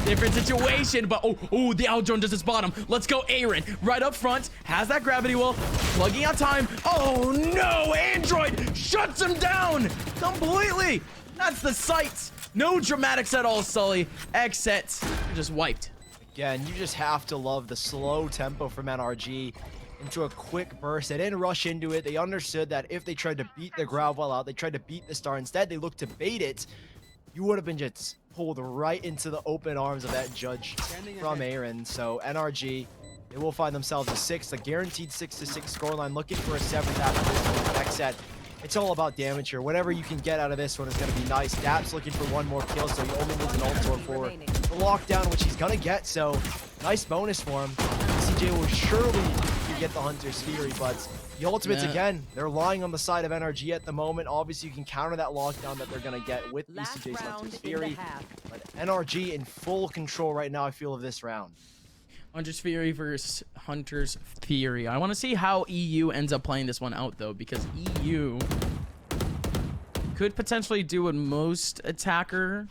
Speaker 1: different situation. But the out drone does its bottom. Let's go, Aaron. Right up front, has that gravity wall, plugging out time. Oh no, Android shuts him down completely. That's the sight. No dramatics at all, Sully. XSET just wiped.
Speaker 2: Again, you just have to love the slow tempo from NRG into a quick burst. They didn't rush into it. They understood that if they tried to beat the ground wall out, they tried to beat the star. Instead, they looked to bait it. You would have been just pulled right into the open arms of that judge from Aaron. So NRG, they will find themselves a 6, a guaranteed 6-6 scoreline, looking for a 7th after this one. XSET, it's all about damage here. Whatever you can get out of this one is going to be nice. Daps looking for one more kill, so he only needs an ult for the lockdown, which he's going to get. So nice bonus for him. CJ will surely get the Hunter's Fury, but the ultimates, again, they're lying on the side of NRG at the moment. Obviously, you can counter that lockdown that they're going to get with BCJ's Hunter's Fury. But NRG in full control right now, I feel, of this round.
Speaker 1: Hunter's Fury versus Hunter's Fury. I want to see how EU ends up playing this one out, though, because EU could potentially do what most attacker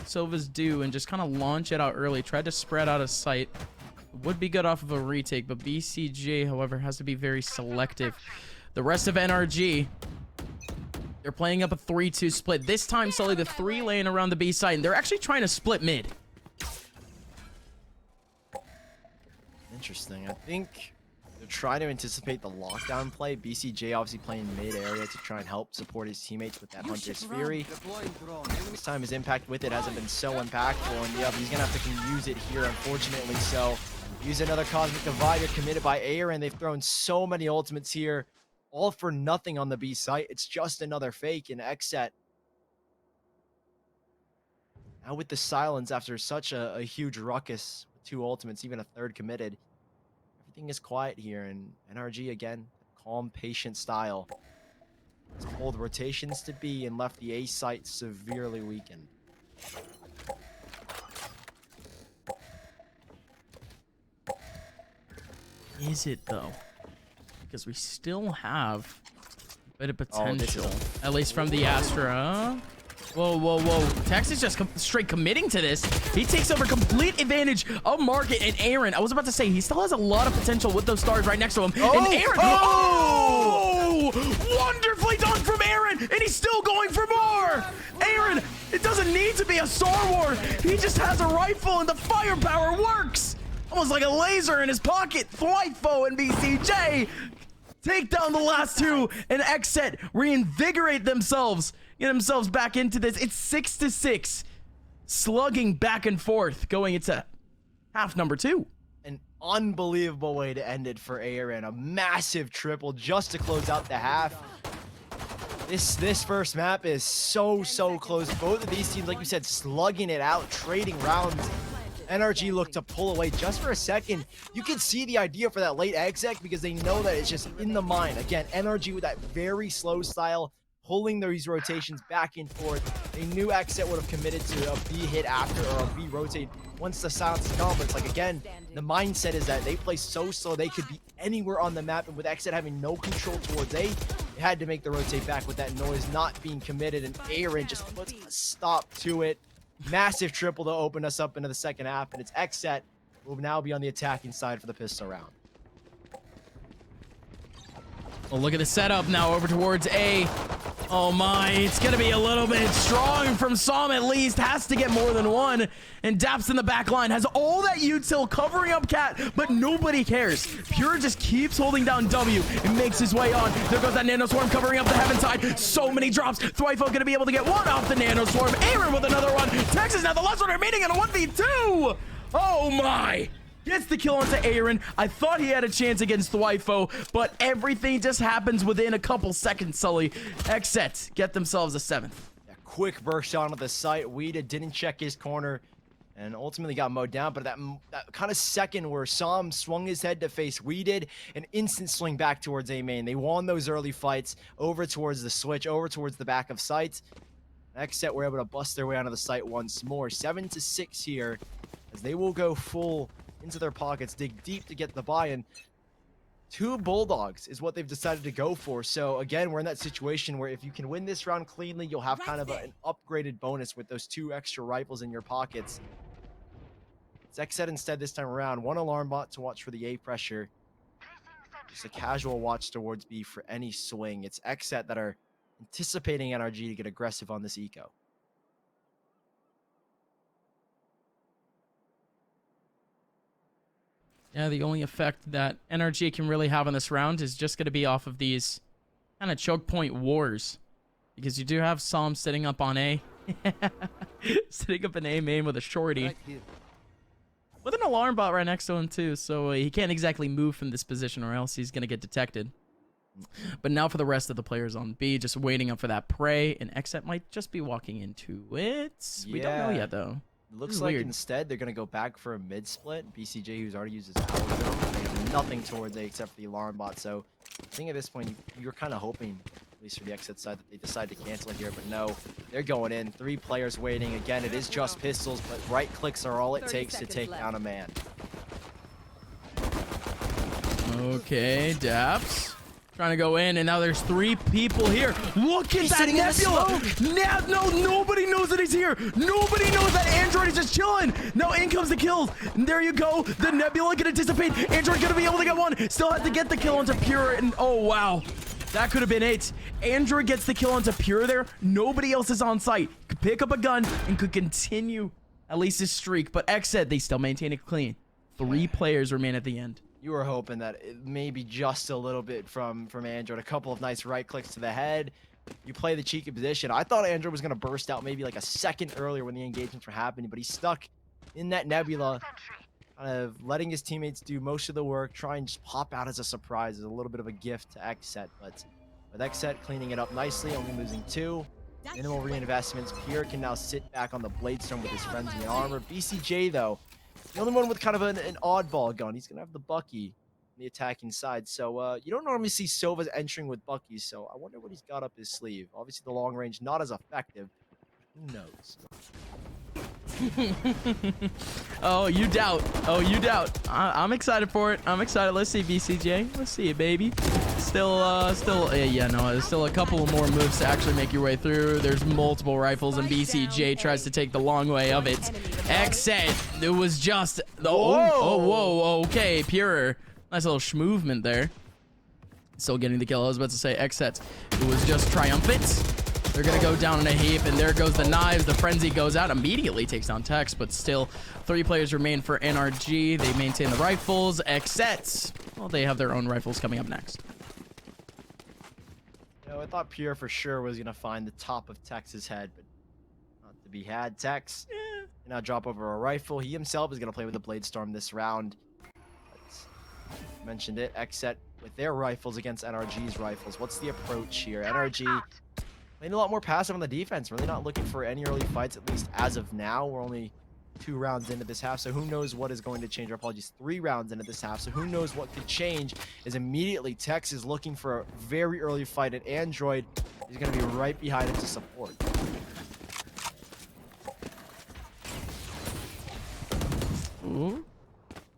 Speaker 1: Silvas do and just kind of launch it out early. Try to spread out of sight. Would be good off of a retake, but BCJ, however, has to be very selective. The rest of NRG, they're playing up a 3-2 split. This time, Sully, the 3 lane around the B side, and they're actually trying to split mid.
Speaker 2: Interesting. I think they're trying to anticipate the lockdown play. BCJ obviously playing mid area to try and help support his teammates with that Hunter's Fury. This time his impact with it hasn't been so impactful, and yeah, he's gonna have to use it here, unfortunately. So use another Cosmic Divider committed by Aaron. They've thrown so many ultimates here, all for nothing on the B site. It's just another fake in XSET. Now with the silence after such a huge ruckus, with 2 ultimates, even a 3rd committed, everything is quiet here, and NRG again, calm, patient style. It's pulled rotations to B and left the A site severely weakened.
Speaker 1: Is it, though? Because we still have a bit of potential, at least from the Astra. Whoa. Tex is just straight committing to this. He takes over complete advantage of Market and Aaron. I was about to say, he still has a lot of potential with those stars right next to him. And Aaron, wonderfully done from Aaron, and he's still going for more. Aaron, it doesn't need to be a Star War. He just has a rifle, and the firepower works. Almost like a laser in his pocket. Thwifo and BCJ take down the last 2, and XSET reinvigorate themselves. Get themselves back into this. It's 6-6, slugging back and forth, going into half number 2.
Speaker 2: An unbelievable way to end it for Aaron. A massive triple just to close out the half. This first map is so close. Both of these teams, like you said, slugging it out, trading rounds. NRG looked to pull away just for a second. You can see the idea for that late exec because they know that it's just in the mind. Again, NRG with that very slow style, pulling these rotations back and forth. They knew XSET would have committed to a B hit after, or a B rotate once the silence is gone. But it's like, again, the mindset is that they play so slow they could be anywhere on the map, and with XSET having no control towards A, they had to make the rotate back with that noise not being committed, and Aaron just puts a stop to it. Massive triple to open us up into the second half, and it's XSET will now be on the attacking side for the pistol round.
Speaker 1: Well, look at the setup now over towards A. Oh my, it's gonna be a little bit strong from Som at least. Has to get more than one. And Daps in the back line has all that util covering up Cat, but nobody cares. Pure just keeps holding down W and makes his way on. There goes that Nano Swarm covering up the heaven side. So many drops. Thwyfo gonna be able to get one off the Nano Swarm. Aaron with another one. Texas now the last one remaining in a 1v2. Oh my. Gets the kill onto Aaron. I thought he had a chance against Thwyfo, but everything just happens within a couple seconds, Sully. XSET get themselves a 7th.
Speaker 2: Yeah, quick burst onto the site. Weeda didn't check his corner and ultimately got mowed down. But that kind of second where Som swung his head to face Weeded, an instant swing back towards A main. They won those early fights over towards the switch, over towards the back of sight. XSET were able to bust their way onto the site once more. 7-6 here as they will go full into their pockets, dig deep to get the buy-in. 2 Bulldogs is what they've decided to go for. So again, we're in that situation where if you can win this round cleanly, you'll have kind of an upgraded bonus with those 2 extra rifles in your pockets. It's XSET instead this time around. 1 alarm bot to watch for the A pressure. Just a casual watch towards B for any swing. It's XSET that are anticipating NRG to get aggressive on this eco.
Speaker 1: Yeah, the only effect that NRG can really have on this round is just going to be off of these kind of choke point wars. Because you do have Som sitting up on A. Sitting up in A main with a shorty. With an alarm bot right next to him too, so he can't exactly move from this position or else he's going to get detected. But now for the rest of the players on B, just waiting up for that prey, and XSET might just be walking into it. We don't know yet though.
Speaker 2: Looks like instead they're going to go back for a mid-split. BCJ, who's already used his power zone, they have nothing towards A except for the alarm bot. So I think at this point, you're kind of hoping, at least for the XSET side, that they decide to cancel it here. But no, they're going in. 3 players waiting. Again, it is just pistols, but right clicks are all it takes to take down a man.
Speaker 1: Okay, Daps. Trying to go in, and now there's 3 people here. Look at that Nebula! No, nobody knows that he's here. Nobody knows that Android is just chilling. Now in comes the kills. And there you go. The Nebula gonna dissipate. Android gonna be able to get one. Still has to get the kill onto Pure, and oh wow. That could have been it. Android gets the kill onto Pure there. Nobody else is on site. Could pick up a gun and could continue at least his streak. But XSET, they still maintain it clean. 3 players remain at the end.
Speaker 2: You were hoping that it maybe just a little bit from Android. A couple of nice right clicks to the head. You play the cheeky position. I thought Android was going to burst out maybe like a second earlier when the engagements were happening, but he's stuck in that nebula, kind of letting his teammates do most of the work, try and just pop out as a surprise, as a little bit of a gift to XSET. But with XSET cleaning it up nicely, only losing 2. Minimal reinvestments. Pure can now sit back on the Bladestorm with his friends in the armor. BCJ, though, the only one with kind of an oddball gun. He's going to have the Bucky on the attacking side. So you don't normally see Sovas entering with Buckies, so I wonder what he's got up his sleeve. Obviously, the long range, not as effective. Who knows?
Speaker 1: Oh, you doubt. Oh, you doubt. I'm excited for it. I'm excited. Let's see, BCJ. Let's see it, baby. There's still a couple more moves to actually make your way through. There's multiple rifles, and BCJ tries to take the long way of it. XSET, it was just... Whoa, okay, Pure. Nice little schmovement there. Still getting the kill. I was about to say XSET. It was just triumphant. They're going to go down in a heap, and there goes the knives. The frenzy goes out, immediately takes down Tex, but still 3 players remain for NRG. They maintain the rifles. XSET, well, they have their own rifles coming up next.
Speaker 2: You know, I thought Pure for sure was going to find the top of Tex's head, but not to be had. Tex can now drop over a rifle. He himself is going to play with the Bladestorm this round. But, mentioned it, XSET with their rifles against NRG's rifles. What's the approach here? NRG playing a lot more passive on the defense. Really not looking for any early fights, at least as of now. We're only 2 rounds into this half, so who knows what is going to change. Our apologies, 3 rounds into this half, so who knows what could change. Is immediately Tex is looking for a very early fight, and Android is going to be right behind him to support.
Speaker 1: Ooh.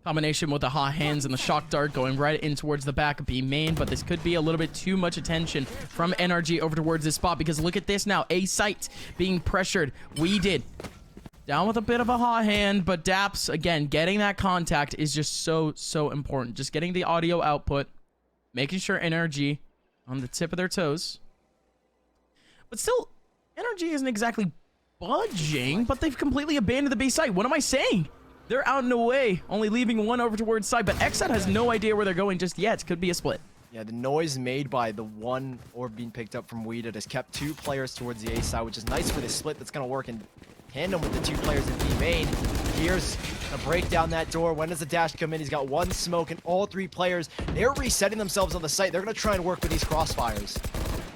Speaker 1: Combination with the hot hands and the shock dart going right in towards the back of B main, but this could be a little bit too much attention from NRG over towards this spot, because look at this now. A site being pressured. We did. down with a bit of a hot hand, but Daps, again, getting that contact is just so important. Just getting the audio output, making sure NRG on the tip of their toes. But still, NRG isn't exactly budging, but they've completely abandoned the B site. What am I saying? They're out and away, only leaving one over towards side, but XSET has no idea where they're going just yet. Could be a split.
Speaker 2: Yeah, the noise made by the one orb being picked up from Weeded has kept 2 players towards the A side, which is nice for this split that's going to work in tandem with the 2 players in B main. Here's a break down that door. When does the dash come in? He's got 1 smoke, and all 3 players, they're resetting themselves on the site. They're going to try and work with these crossfires.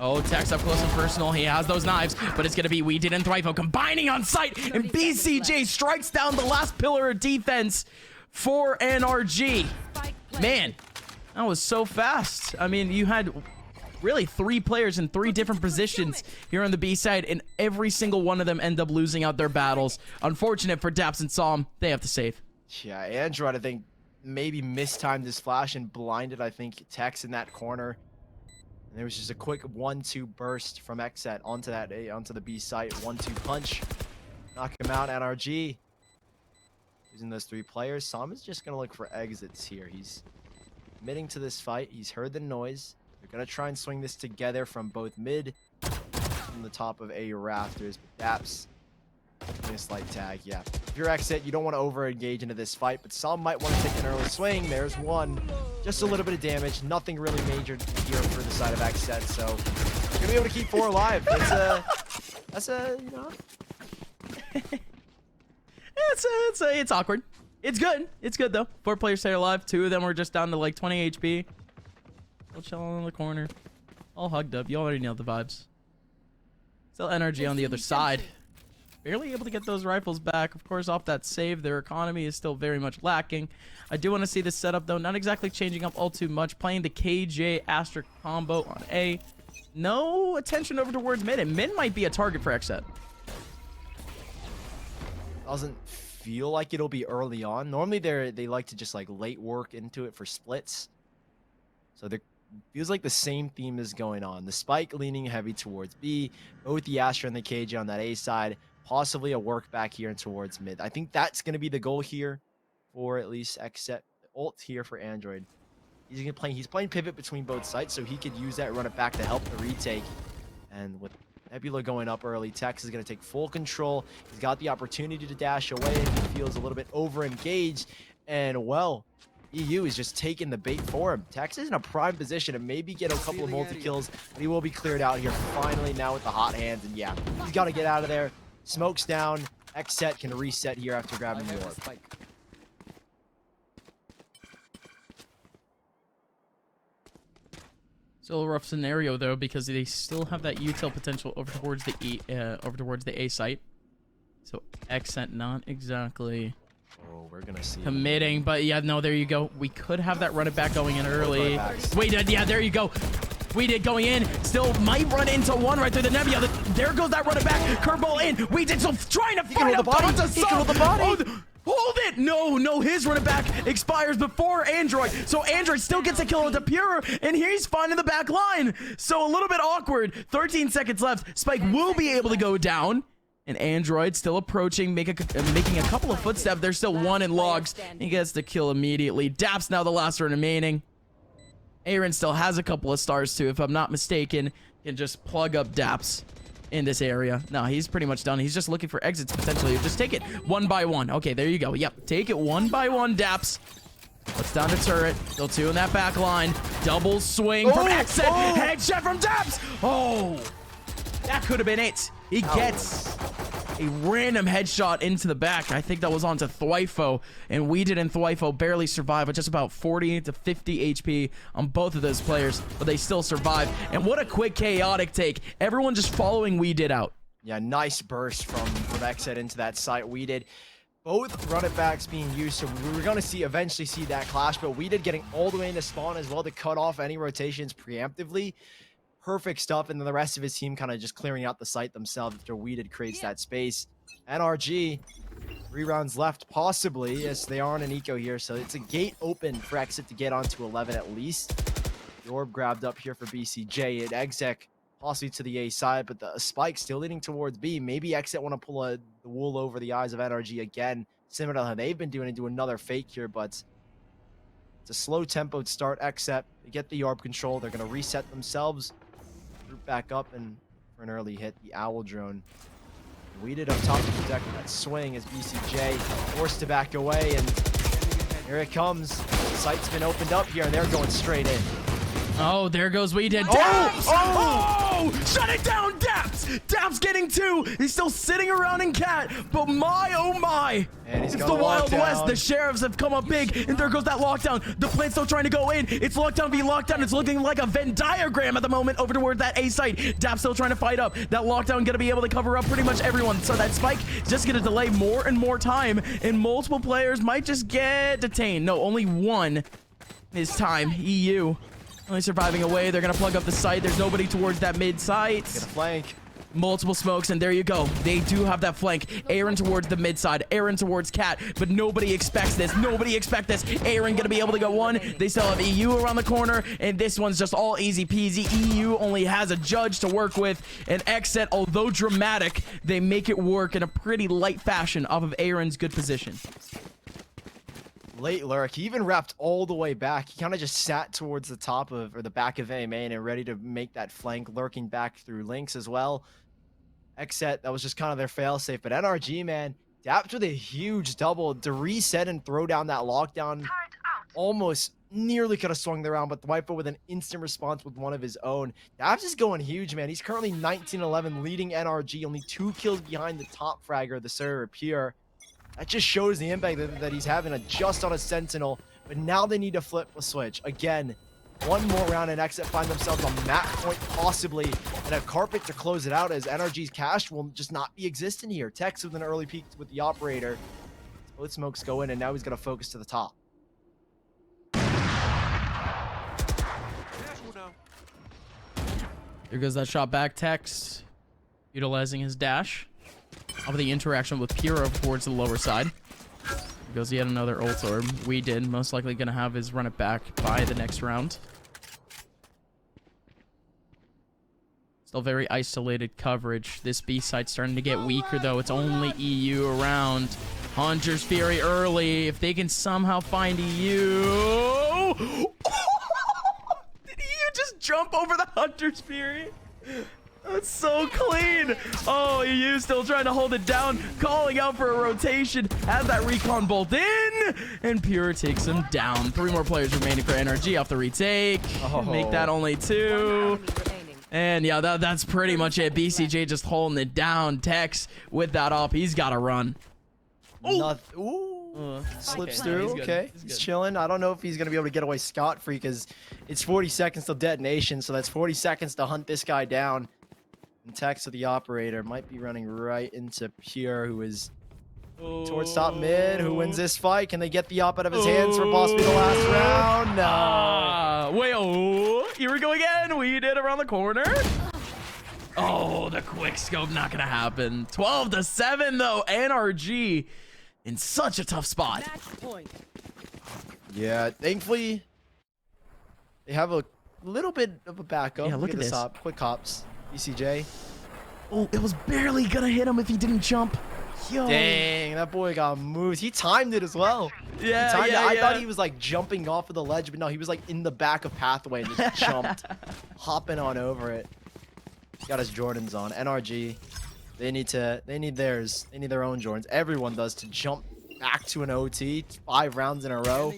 Speaker 1: Oh, Tex up close and personal. He has those knives, but it's going to be Weeded and Thryfo combining on site, and BCJ strikes down the last pillar of defense for NRG. Man, that was so fast. I mean, you had really 3 players in 3 different positions here on the B side, and every single one of them end up losing out their battles. Unfortunate for Daps and Psalm. They have to save.
Speaker 2: Yeah, Android, I think, maybe mistimed his flash and blinded, I think, Tex in that corner. And there was just a quick 1-2 burst from XSET onto the B site. 1-2 punch. Knock him out, NRG. Using those 3 players. Psalm is just going to look for exits here. He's committing to this fight. He's heard the noise. They're going to try and swing this together from both mid from the top of A rafters. But Daps getting a slight tag. Yeah. If you're XSET, you don't want to over-engage into this fight, but Psalm might want to take an early swing. There's one. Just a little bit of damage. Nothing really major here for the side of XSET, so you're going to be able to keep 4 alive. That's a, you know.
Speaker 1: It's awkward. It's good. It's good, though. 4 players stay alive. 2 of them were just down to like 20 HP. Still chilling in the corner. All hugged up. You already know the vibes. Still NRG on the other side. Barely able to get those rifles back. Of course, off that save, their economy is still very much lacking. I do want to see this setup, though. Not exactly changing up all too much. Playing the KJ Asterisk combo on A. No attention over towards mid. And mid might be a target for XSET.
Speaker 2: Doesn't feel like it'll be early on. Normally, they like to just like late work into it for splits. So there feels like the same theme is going on. The spike leaning heavy towards B. Both the Astra and the KJ on that A side. Possibly a work back here and towards mid. I think that's going to be the goal here for at least XSET. Ult here for Android. He's playing pivot between both sites, so he could use that, run it back to help the retake. And with Nebula going up early, Tex is going to take full control. He's got the opportunity to dash away if he feels a little bit over-engaged. And, well, EU is just taking the bait for him. Tex is in a prime position to maybe get a couple of multi-kills, but he will be cleared out here finally now with the hot hands. And, yeah, he's got to get out of there. Smoke's down. XSET can reset here after grabbing the orb.
Speaker 1: Still a rough scenario though, because they still have that util potential over towards the A site. So XSET not exactly
Speaker 2: we're gonna see
Speaker 1: committing, but yeah, no, there you go. We could have that run it back going in early. Wait, yeah, there you go. We did going in. Still might run into one right through the Nebula. There goes that run it back. Curveball in. We did so trying to find a body.
Speaker 2: He killed the body.
Speaker 1: Hold it! No, his run it back expires before Android. So Android still gets a kill with the Pure, and he's finding the back line. So a little bit awkward. 13 seconds left. Spike will be able to go down. And Android still approaching, making a couple of footsteps. There's still one in logs. He gets the kill immediately. Daps now the last one remaining. Aaron still has a couple of stars too, if I'm not mistaken. Can just plug up Daps in this area. No, he's pretty much done. He's just looking for exits potentially. Just take it one by one. Okay, there you go. Yep, take it one by one, Daps. Let's down to turret. Still 2 in that back line. Double swing from XSET. Headshot from Daps. Oh, that could have been it. He gets a random headshot into the back. I think that was onto Thryfo, and Weeded and Thryfo barely survive with just about 40 to 50 HP on both of those players, but they still survive. And what a quick chaotic take. Everyone just following Weeded out.
Speaker 2: Yeah, nice burst from XSET into that site. Weeded, both run it backs being used, so we were going to eventually see that clash, but Weeded getting all the way into spawn as well to cut off any rotations preemptively. Perfect stuff, and then the rest of his team kind of just clearing out the site themselves after Weeded creates that space. NRG, 3 rounds left, possibly. Yes, they are on an eco here, so it's a gate open for XSET to get onto 11 at least. The orb grabbed up here for BCJ, and Exec possibly to the A side, but the spike still leading towards B. Maybe XSET want to pull the wool over the eyes of NRG again, similar to how they've been doing, and do another fake here, but it's a slow tempoed start. XSET, they get the ARB control. They're going to reset themselves, group back up, and for an early hit, the Owl drone. We did up top to protect that swing as BCJ forced to back away, and here it comes. The site's been opened up here, and they're going straight in.
Speaker 1: Oh, there goes We Did.
Speaker 4: Oh! Shut it down, Daps! Daps getting 2. He's still sitting around in cat, but my, oh my.
Speaker 2: And he's
Speaker 4: It's
Speaker 2: got
Speaker 4: the
Speaker 2: a
Speaker 4: Wild
Speaker 2: lockdown.
Speaker 4: West. The sheriffs have come up big, and there goes that lockdown. The plant's still trying to go in. It's lockdown v lockdown. It's looking like a Venn diagram at the moment over toward that A site. Daps still trying to fight up. That lockdown gonna be able to cover up pretty much everyone. So that spike just gonna delay more and more time, and multiple players might just get detained. No, only one this time. EU. Only surviving away. They're gonna plug up the site. There's nobody towards that mid site.
Speaker 2: Get a flank.
Speaker 1: Multiple smokes, and there you go. They do have that flank. Aaron towards the mid side. Aaron towards Cat, but nobody expects this. Nobody expects this. Aaron gonna be able to go one. They still have EU around the corner, and this one's just all easy peasy. EU only has a judge to work with, and XSET, although dramatic, they make it work in a pretty light fashion off of Aaron's good position.
Speaker 2: Late lurk. He even wrapped all the way back. He kind of just sat towards the top of, or the back of A main, and ready to make that flank, lurking back through links as well. XSET, that was just kind of their failsafe. But NRG, man, Daps with a huge double to reset and throw down that lockdown. Almost nearly could have swung the round, but the Wipo with an instant response with one of his own. Daps is going huge, man. He's currently 19-11, leading NRG, only 2 kills behind the top fragger of the server, Pure. That just shows the impact that he's having just on a Sentinel. But now they need to flip a switch. Again, one more round, and XSET find themselves on match point, possibly, and a carpet to close it out, as NRG's cash will just not be existent here. Tex with an early peek with the operator. Both smokes go in, and now he's going to focus to the top.
Speaker 1: There goes that shot back. Tex utilizing his dash of the interaction with Puro towards the lower side. There goes yet another ult orb. We Did, most likely going to have his run it back by the next round. Still very isolated coverage. This B site's starting to get weaker, though. It's only EU around. Hunter's Fury early. If they can somehow find EU. Did EU just jump over the Hunter's Fury? That's so clean. Oh, EU still trying to hold it down, calling out for a rotation, has that recon bolt in, and Pure takes him down. 3 more players remaining for NRG off the retake. Make that only 2. And yeah, that's pretty much it. BCJ just holding it down. Tex with that up, he's got to run.
Speaker 2: Slips
Speaker 1: Okay.
Speaker 2: through.
Speaker 1: He's good.
Speaker 2: Okay,
Speaker 1: He's
Speaker 2: he's
Speaker 1: good.
Speaker 2: chilling. I don't know if he's gonna be able to get away scot-free, because it's 40 seconds till detonation, so that's 40 seconds to hunt this guy down. And Tex with the operator might be running right into Pure, who is towards top mid. Who wins this fight? Can they get the op out of his hands for possibly the last round? No.
Speaker 1: Wait, oh, here we go again. We did around the corner. Oh, the quick scope, not gonna happen. 12-7 though. NRG in such a tough spot.
Speaker 3: Match point.
Speaker 2: Yeah, thankfully they have a little bit of a backup.
Speaker 1: Yeah, look at this.
Speaker 2: Op. Quick hops. BCJ.
Speaker 1: Oh, it was barely gonna hit him if he didn't jump. Yo.
Speaker 2: Dang, that boy got moves. He timed it as well.
Speaker 1: Yeah,
Speaker 2: He timed
Speaker 1: yeah,
Speaker 2: it. I
Speaker 1: yeah.
Speaker 2: thought he was like jumping off of the ledge, but no, he was like in the back of pathway and just jumped, hopping on over it. Got his Jordans on. NRG, they need theirs. They need their own Jordans. Everyone does, to jump back to an OT. 5 rounds in a row.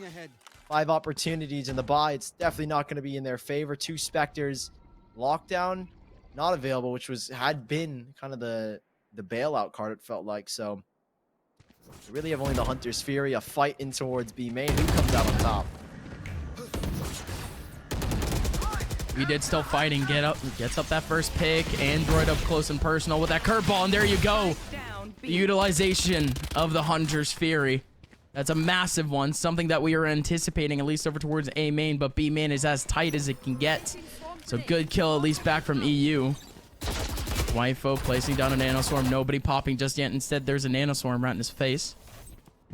Speaker 2: 5 opportunities in the buy. It's definitely not going to be in their favor. 2 Spectres. Lockdown, not available, which had been kind of the bailout card, it felt like. So we really have only the Hunter's Fury, a fight in towards B main. Who comes out on top?
Speaker 1: We Did still fighting. Gets up that first pick. Android up close and personal with that curveball, and there you go.
Speaker 3: Down.
Speaker 1: The utilization of the Hunter's Fury. That's a massive one. Something that we were anticipating, at least over towards A main, but B main is as tight as it can get. So good kill, at least back from EU. Wifo placing down a nanoswarm. Nobody popping just yet. Instead, there's a nanoswarm right in his face.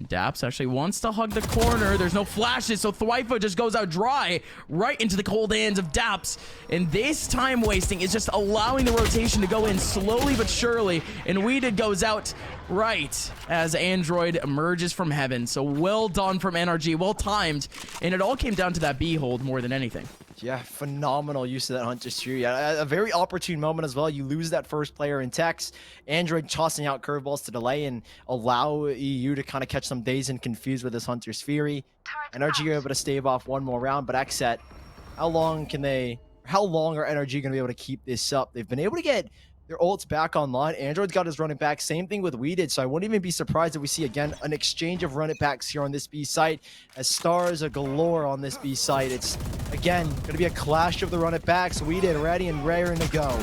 Speaker 4: Daps actually wants to hug the corner. There's no flashes, so Thwifa just goes out dry right into the cold hands of Daps. And this time wasting is just allowing the rotation to go in slowly but surely. And Weeded goes out right as Android emerges from heaven. So well done from NRG, well timed. And it all came down to that B hold more than anything.
Speaker 2: Yeah, phenomenal use of that Hunter's Fury. A very opportune moment as well. You lose that first player in Tex. Android tossing out curveballs to delay and allow EU to kind of catch them dazed and confused with this Hunter's Fury. NRG are able to stave off one more round, but XSET, how long are NRG going to be able to keep this up? They've been able to get their ults back online. Android's got his run it back. Same thing with Weeded. So I wouldn't even be surprised if we see again an exchange of run it backs here on this B site. As stars are galore on this B site. It's again going to be a clash of the run it backs. Weeded ready and raring to go.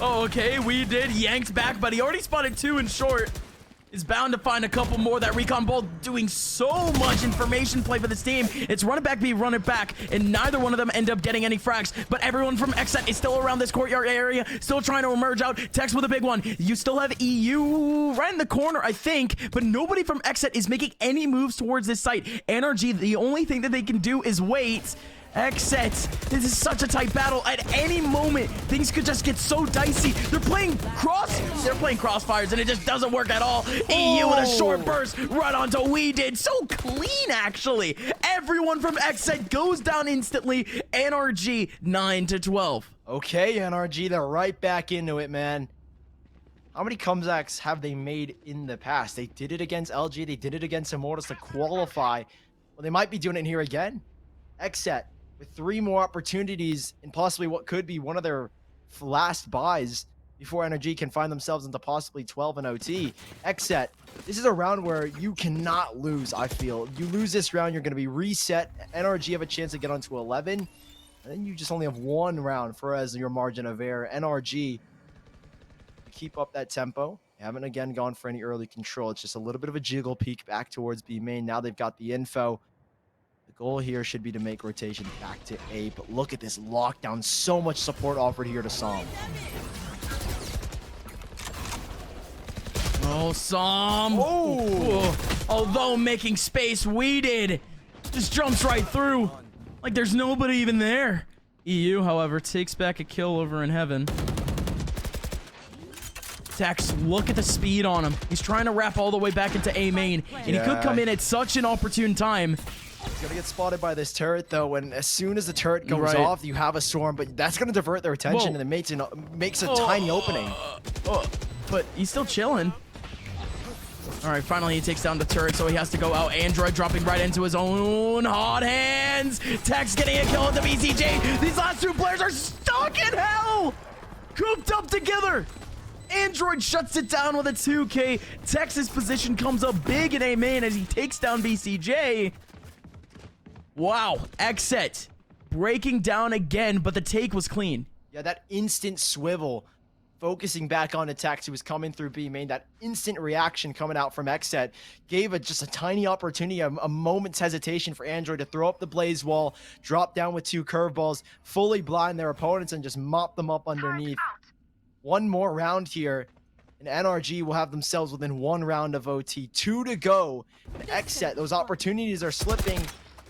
Speaker 4: Oh, okay, Weeded yanked back, but he already spotted 2 in short. Is bound to find a couple more. That recon ball doing so much information play for this team. It's run it back, B, run it back, and neither one of them end up getting any frags. But everyone from XSET is still around this courtyard area, still trying to emerge out. Tex with a big one. You still have EU right in the corner, I think, but nobody from XSET is making any moves towards this site. NRG, the only thing that they can do is wait. XSET, this is such a tight battle. At any moment, things could just get so dicey. They're playing crossfires, and it just doesn't work at all. EU with a short burst right onto Weeded. So clean, actually. Everyone from XSET goes down instantly. NRG 9-12.
Speaker 2: Okay, NRG, they're right back into it, man. How many comebacks have they made in the past? They did it against LG. They did it against Immortals to qualify. Well, they might be doing it here again. XSET with 3 more opportunities and possibly what could be one of their last buys before NRG can find themselves into possibly 12 and OT. XSET, this is a round where you cannot lose, I feel. You lose this round, you're going to be reset. NRG have a chance to get onto 11. And then you just only have 1 round for as your margin of error. NRG, keep up that tempo. They haven't again gone for any early control. It's just a little bit of a jiggle peek back towards B main. Now they've got the info. The goal here should be to make rotation back to A, but look at this lockdown. So much support offered here to Som.
Speaker 4: Oh, Som. Oh. Although making space, Weeded just jumps right through. Like there's nobody even there. EU, however, takes back a kill over in heaven. Tex, look at the speed on him. He's trying to wrap all the way back into A main, and he could come in at such an opportune time.
Speaker 2: He's gonna get spotted by this turret though, and as soon as the turret goes off, you have a storm, but that's gonna divert their attention, and it makes a tiny opening.
Speaker 4: But he's still chilling. All right, finally he takes down the turret, so he has to go out. Android dropping right into his own hot hands. Tex getting a kill at the BCJ. These last 2 players are stuck in hell, cooped up together. Android shuts it down with a 2K. Tex's position comes up big in A main as he takes down BCJ. Wow, XSET breaking down again, but the take was clean.
Speaker 2: Yeah, that instant swivel, focusing back on attacks who was coming through B main, that instant reaction coming out from XSET gave just a tiny opportunity, a moment's hesitation for Android to throw up the blaze wall, drop down with 2 curveballs, fully blind their opponents, and just mop them up underneath. 1 more round here, and NRG will have themselves within 1 round of OT. 2 to go. And XSET, those opportunities are slipping.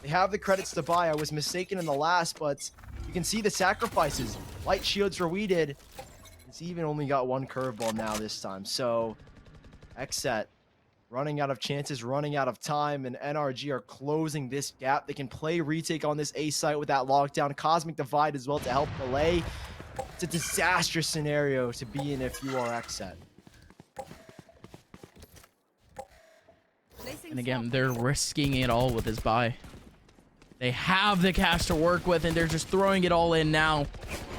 Speaker 2: They have the credits to buy. I was mistaken in the last, but you can see the sacrifices. Light shields for Weeded. It's even only got 1 curveball now this time. So XSET running out of chances, running out of time, and NRG are closing this gap. They can play retake on this A site with that lockdown. Cosmic Divide as well to help delay. It's a disastrous scenario to be in if you are XSET.
Speaker 4: And again, they're risking it all with his buy. They have the cash to work with, and they're just throwing it all in now.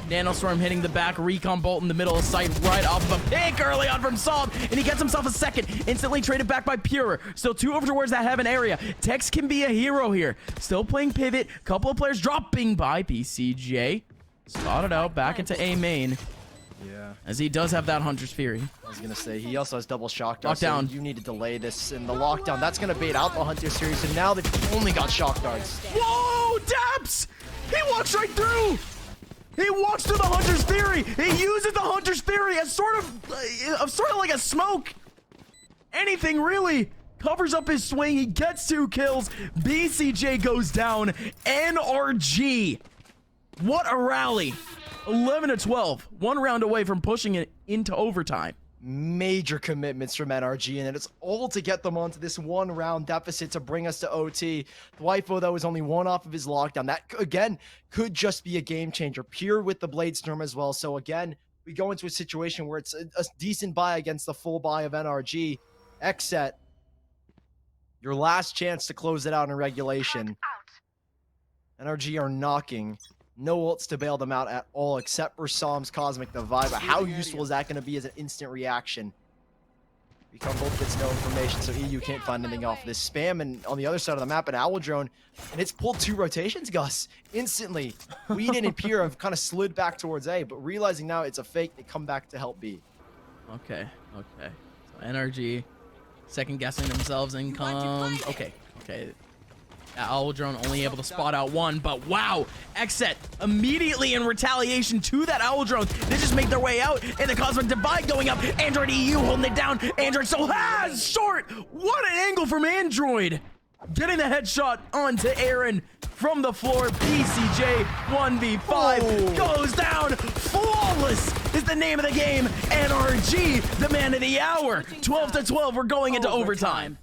Speaker 4: Nanostorm hitting the back, recon bolt in the middle of sight, right off of a pick early on from Som, and he gets himself a second, instantly traded back by Pure. Still 2 over towards that heaven area. Tex can be a hero here. Still playing pivot, couple of players dropping by. BCJ spotted out back into A main.
Speaker 2: Yeah.
Speaker 4: As he does have that Hunter's Fury.
Speaker 2: I was going to say, he also has double shock darts.
Speaker 4: Lockdown.
Speaker 2: So you need to delay this in the lockdown. That's going to bait out the Hunter's Fury, so now they've only got shock darts.
Speaker 4: Whoa, Daps! He walks right through! He walks through the Hunter's Fury! He uses the Hunter's Fury as sort of like a smoke! Anything, really! covers up his swing. He gets 2 kills. BCJ goes down. NRG. What a rally. 11-12. 1 round away from pushing it into overtime.
Speaker 2: Major commitments from NRG, and it's all to get them onto this 1 round deficit to bring us to OT. Dwifo, though, is only 1 off of his lockdown. That, again, could just be a game changer. Pure with the Blade Storm as well. So, again, we go into a situation where it's a decent buy against the full buy of NRG. XSET, your last chance to close it out in regulation. NRG are knocking. No ults to bail them out at all, except for Psalm's Cosmic Divide. But how useful is that going to be as an instant reaction? Become both gets no information, so EU can't find anything off this spam. And on the other side of the map, an Owl Drone, and it's pulled 2 rotations, Gus. Instantly, Whedon and Pure have kind of slid back towards A, but realizing now it's a fake, they come back to help B.
Speaker 4: Okay. So NRG, second guessing themselves income. Okay. Owl Drone only able to spot out 1, but wow, XSET immediately in retaliation to that Owl Drone, they just make their way out, and the Cosmic Divide going up. Android EU holding it down. Android still has short. What an angle from Android. Getting the headshot onto Aaron from the floor. BCJ 1v5 goes down. Flawless is the name of the game. NRG, the man of the hour. 12-12, we're going into overtime.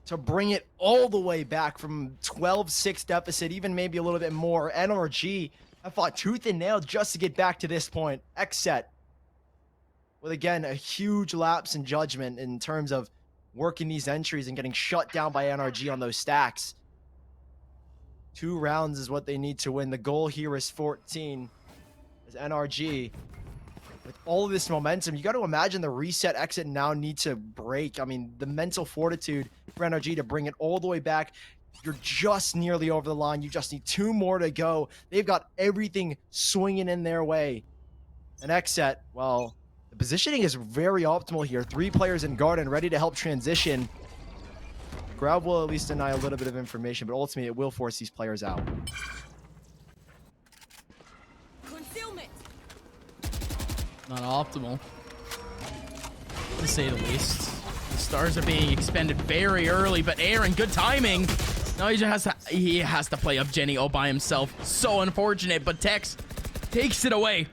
Speaker 2: To bring it all the way back from 12-6 deficit, even maybe a little bit more. NRG have fought tooth and nail just to get back to this point. XSET with, again, a huge lapse in judgment in terms of working these entries and getting shut down by NRG on those stacks. 2 rounds is what they need to win. The goal here is 14 as NRG. With all of this momentum, you got to imagine the reset XSET now need to break. I mean, the mental fortitude for NRG to bring it all the way back. You're just nearly over the line. You just need 2 more to go. They've got everything swinging in their way. And XSET, well, the positioning is very optimal here. 3 players in Garden ready to help transition. Grab will at least deny a little bit of information, but ultimately it will force these players out.
Speaker 1: Not optimal, to say the least. The stars are being expended very early, but Aaron, good timing. Now he has to play up Jenny all by himself. So unfortunate, but Tex takes it away.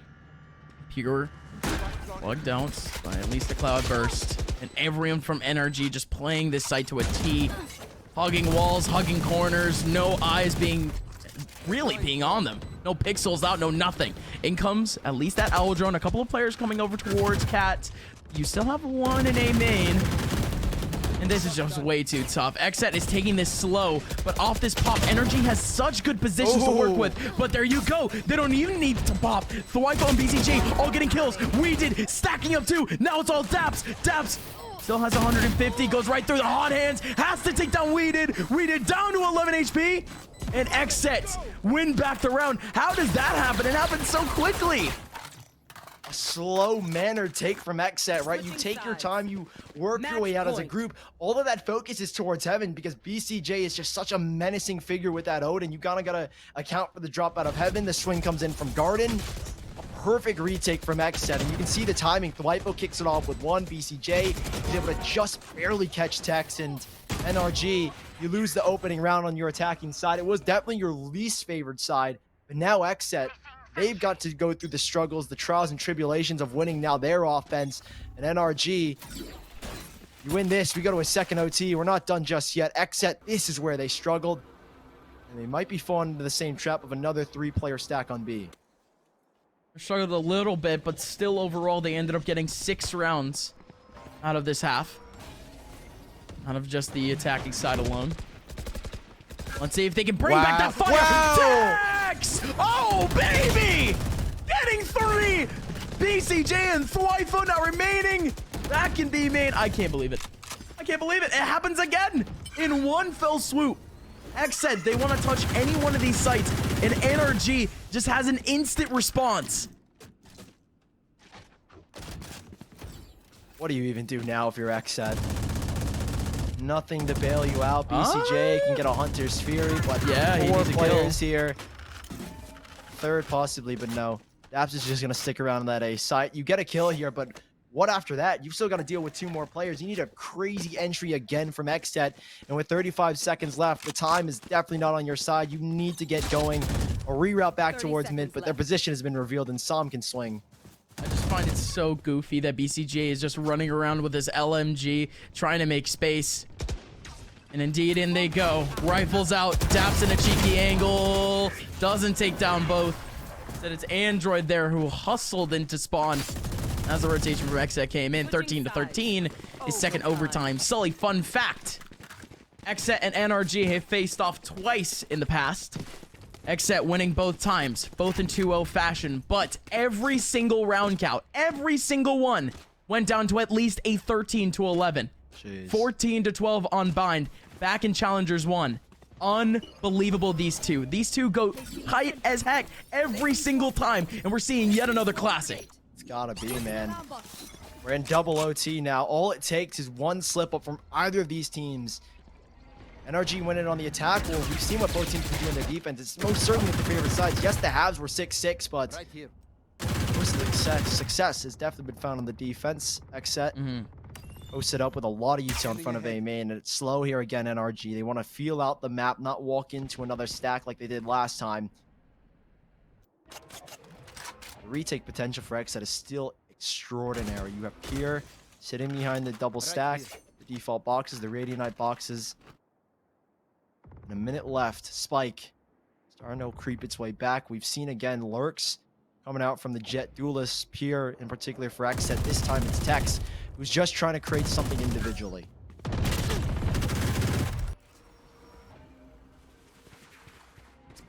Speaker 1: Pure plugged out by at least a Cloudburst, and everyone from NRG just playing this site to a T, hugging walls, hugging corners, no eyes being on them. No pixels out, no nothing. In comes at least that Owl Drone. A couple of players coming over towards Cat. You still have 1 in A main. And this is just way too tough. XSET is taking this slow, but off this pop, NRG has such good positions to work with. But there you go. They don't even need to pop. Thwipo and BCJ all getting kills. We did stacking up too. Now it's all Daps. Daps still has 150. Goes right through the hot hands. Has to take down Weeded. Weeded down to 11 HP. And XSET win back the round. How does that happen? It happened so quickly.
Speaker 2: A slow mannered take from XSET, right? You take your time, you work your way out as a group. All of that focus is towards Heaven because BCJ is just such a menacing figure with that Odin. You kind of got to account for the drop out of Heaven. The swing comes in from Garden. A perfect retake from XSET, and you can see the timing. Thwipo kicks it off with 1. BCJ is able to just barely catch Tex, and NRG, you lose the opening round on your attacking side. It was definitely your least favored side, but now XSET, they've got to go through the struggles, the trials and tribulations of winning now their offense. And NRG, you win this, we go to a second OT. We're not done just yet. XSET, this is where they struggled, and they might be falling into the same trap of another 3-player stack on B.
Speaker 1: They struggled a little bit, but still overall they ended up getting 6 rounds out of this half. Out of just the attacking side alone. Let's see if they can bring back that fire.
Speaker 2: Wow.
Speaker 1: Tex! Oh, baby! Getting 3! BCJ and Thwipo now remaining. That can be made. I can't believe it. I can't believe it. It happens again in one fell swoop. XSET, they want to touch any one of these sites, and NRG just has an instant response.
Speaker 2: What do you even do now if you're XSET? Nothing to bail you out. BCJ can get a Hunter's Fury, but
Speaker 1: yeah,
Speaker 2: 4 players here. 3rd possibly, but no. Daps is just going to stick around in that A site. You get a kill here, but What after that? You've still got to deal with 2 more players. You need a crazy entry again from XSET. And with 35 seconds left, the time is definitely not on your side. You need to get going or reroute back towards mid, but their position has been revealed and Som can swing.
Speaker 1: I just find it so goofy that BCJ is just running around with his LMG, trying to make space. And indeed, in they go. Rifles out, daps in a cheeky angle, doesn't take down both. Instead, it's Android there who hustled into spawn as the rotation from XSET came in. 13-13 is second overtime. Sully, fun fact. XSET and NRG have faced off twice in the past. XSET winning both times, both in 2-0 fashion, but every single round count, every single one, went down to at least a 13-11. 14-12 on bind, back in Challengers 1. Unbelievable, these two. These two go tight as heck every single time, and we're seeing yet another classic.
Speaker 2: It's gotta be, man. We're in double OT now. All it takes is one slip up from either of these teams. NRG went in on the attack. Well, we've seen what both teams can do in their defense. It's most certainly the favorite sides. Yes, the halves were 6-6, but most of the success has definitely been found on the defense. XSET posted up with a lot of util in front of A main, and it's slow here again. NRG, they want to feel out the map, not walk into another stack like they did last time. The retake potential for XSET is still extraordinary. You have Pier sitting behind the double stack, the default boxes, the Radianite boxes. And a minute left. Spike starting to creep its way back. We've seen again lurks coming out from the Jet duelists. Pier in particular for XSET. This time it's Tex, who's just trying to create something individually.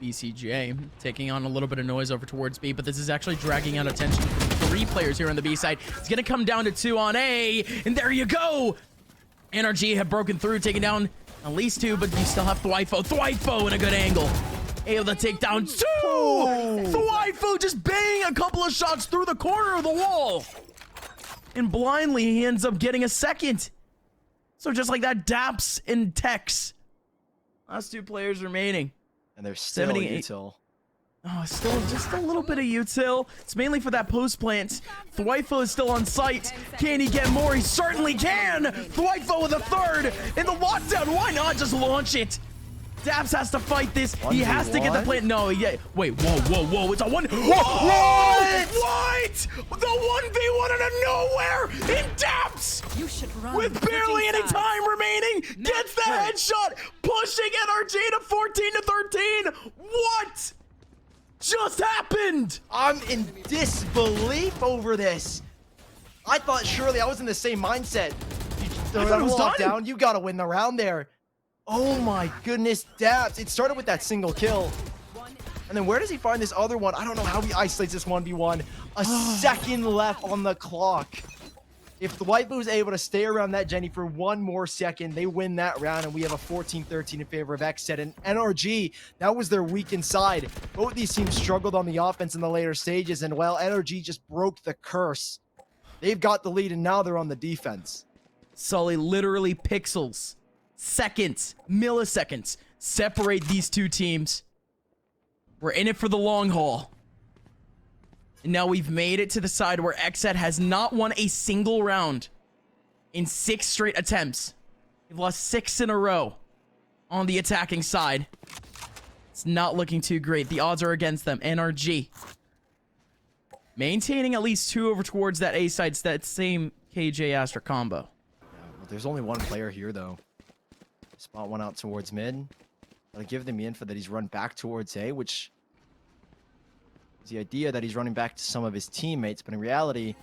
Speaker 1: BCJ taking on a little bit of noise over towards B, but this is actually dragging out attention from 3 players here on the B side. It's going to come down to 2 on A, and there you go. NRG have broken through, taking down at least 2, but you still have Thwifo. Thwifo in a good angle. Able to take down 2! Thwifo just banging a couple of shots through the corner of the wall. And blindly, he ends up getting a second. So just like that, Daps and Tex. Last 2 players remaining.
Speaker 2: And there's still util.
Speaker 1: Oh, still just a little bit of util. It's mainly for that post plant. Thwifo is still on site. Can he get more? He certainly can. Thwifo with a 3rd in the lockdown. Why not just launch it? Daps has to fight this. He has to get the plant. No, yeah. Wait, whoa. It's a 1. What? The 1v1 out of nowhere in Daps.
Speaker 3: You should run.
Speaker 1: With barely any time remaining, gets the headshot, pushing NRG to 14-13. What just happened?
Speaker 2: I'm in disbelief over this. I thought surely I was in the same mindset. You
Speaker 1: thought it was done?
Speaker 2: down, you gotta win the round there. Oh my goodness, Daps. It started with that single kill. And then where does he find this other one? I don't know how he isolates this 1v1. A second left on the clock. If the White is able to stay around that Jenny for 1 more second, they win that round, and we have a 14-13 in favor of XSET. And NRG, that was their weakened side. Both these teams struggled on the offense in the later stages, and well, NRG just broke the curse. They've got the lead, and now they're on the defense.
Speaker 1: Sully, literally pixels, seconds, milliseconds separate these 2 teams. We're in it for the long haul. And now we've made it to the side where XSET has not won a single round in 6 straight attempts. They've lost 6 in a row on the attacking side. It's not looking too great. The odds are against them. NRG maintaining at least 2 over towards that A side, that same KJ Astra combo.
Speaker 2: Yeah, well, there's only 1 player here, though. Spot 1 out towards mid. I'll give them the info that he's run back towards A, which is the idea that he's running back to some of his teammates, but in reality,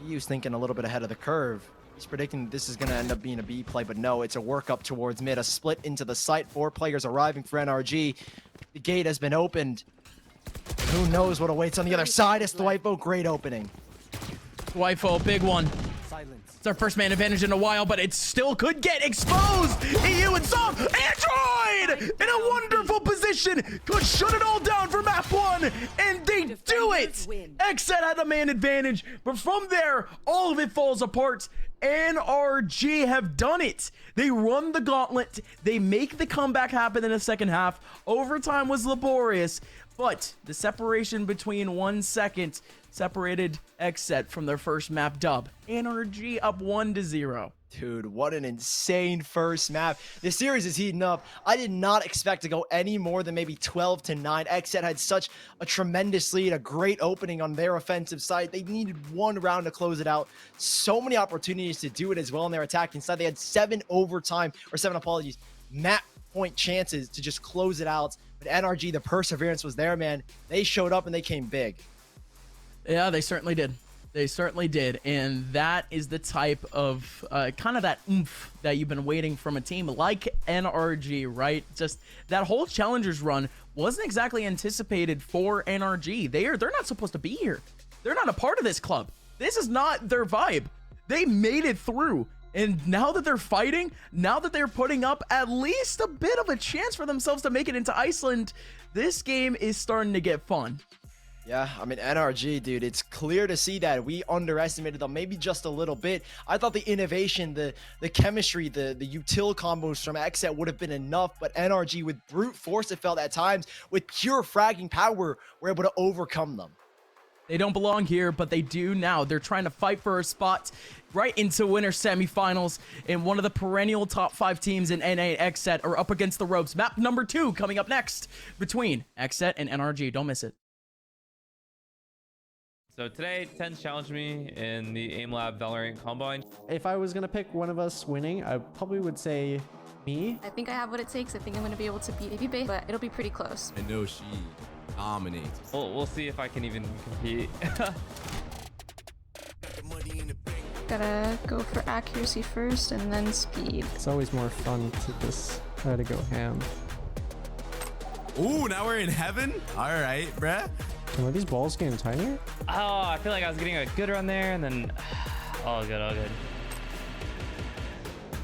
Speaker 2: he was thinking a little bit ahead of the curve. He's predicting that this is going to end up being a B play, but no, it's a work up towards mid, a split into the site. 4 players arriving for NRG. The gate has been opened. Who knows what awaits on the other side? It's Thwifo, great opening.
Speaker 1: Thwifo, big one. It's our first man advantage in a while, but it still could get exposed. EU and Som, Android in a wonderful position. Could shut it all down for map 1, and they do it. XSET had a man advantage, but from there, all of it falls apart. NRG have done it. They run the gauntlet. They make the comeback happen in the second half. Overtime was laborious, but the separation between 1 second
Speaker 4: separated XSET from their first map dub. NRG up 1-0.
Speaker 2: Dude, what an insane first map. The series is heating up. I did not expect to go any more than maybe 12-9. XSET had such a tremendous lead, a great opening on their offensive side. They needed one round to close it out. So many opportunities to do it as well on their attacking side. They had 7 map point chances to just close it out. But NRG, the perseverance was there, man. They showed up and they came big.
Speaker 4: Yeah, they certainly did. They certainly did. And that is the type of kind of that oomph that you've been waiting from a team like NRG, right? Just that whole Challengers run wasn't exactly anticipated for NRG. They're not supposed to be here. They're not a part of this club. This is not their vibe. They made it through. And now that they're fighting, now that they're putting up at least a bit of a chance for themselves to make it into Iceland, this game is starting to get fun.
Speaker 2: Yeah, I mean, NRG, dude, it's clear to see that we underestimated them maybe just a little bit. I thought the innovation, the chemistry, the util combos from XSET would have been enough, but NRG, with brute force, it felt at times, with pure fragging power, were able to overcome them.
Speaker 4: They don't belong here, but they do now. They're trying to fight for a spot right into winter semifinals, and one of the perennial top 5 teams in NA XSET are up against the ropes. Map number 2 coming up next between XSET and NRG. Don't miss it.
Speaker 5: So today, Tens challenged me in the Aim Lab Valorant Combine.
Speaker 6: If I was going to pick one of us winning, I probably would say me.
Speaker 7: I think I have what it takes. I think I'm going to be able to beat Baby Bay, but it'll be pretty close.
Speaker 8: I know she dominates.
Speaker 5: We'll see if I can even compete.
Speaker 7: Gotta go for accuracy first and then speed.
Speaker 6: It's always more fun to just try to go ham.
Speaker 8: Ooh, now we're in heaven? All right, bruh.
Speaker 6: Are these balls getting tinier?
Speaker 5: Oh, I feel like I was getting a good run there, and then all good, all good.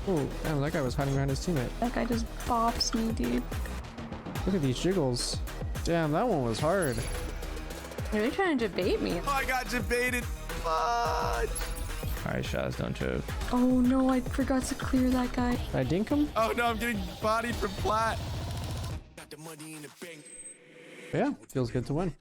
Speaker 6: Oh, damn, that guy was hiding behind his teammate.
Speaker 7: That guy just bops me, dude.
Speaker 6: Look at these jiggles. Damn, that one was hard.
Speaker 7: You're really trying to debate me.
Speaker 8: Oh, I got debated. Fudge.
Speaker 5: All right, Shaz, don't choke.
Speaker 7: Oh no, I forgot to clear that guy.
Speaker 6: Did I dink him?
Speaker 8: Oh no, I'm getting bodied from plat.
Speaker 6: Yeah, feels good to win.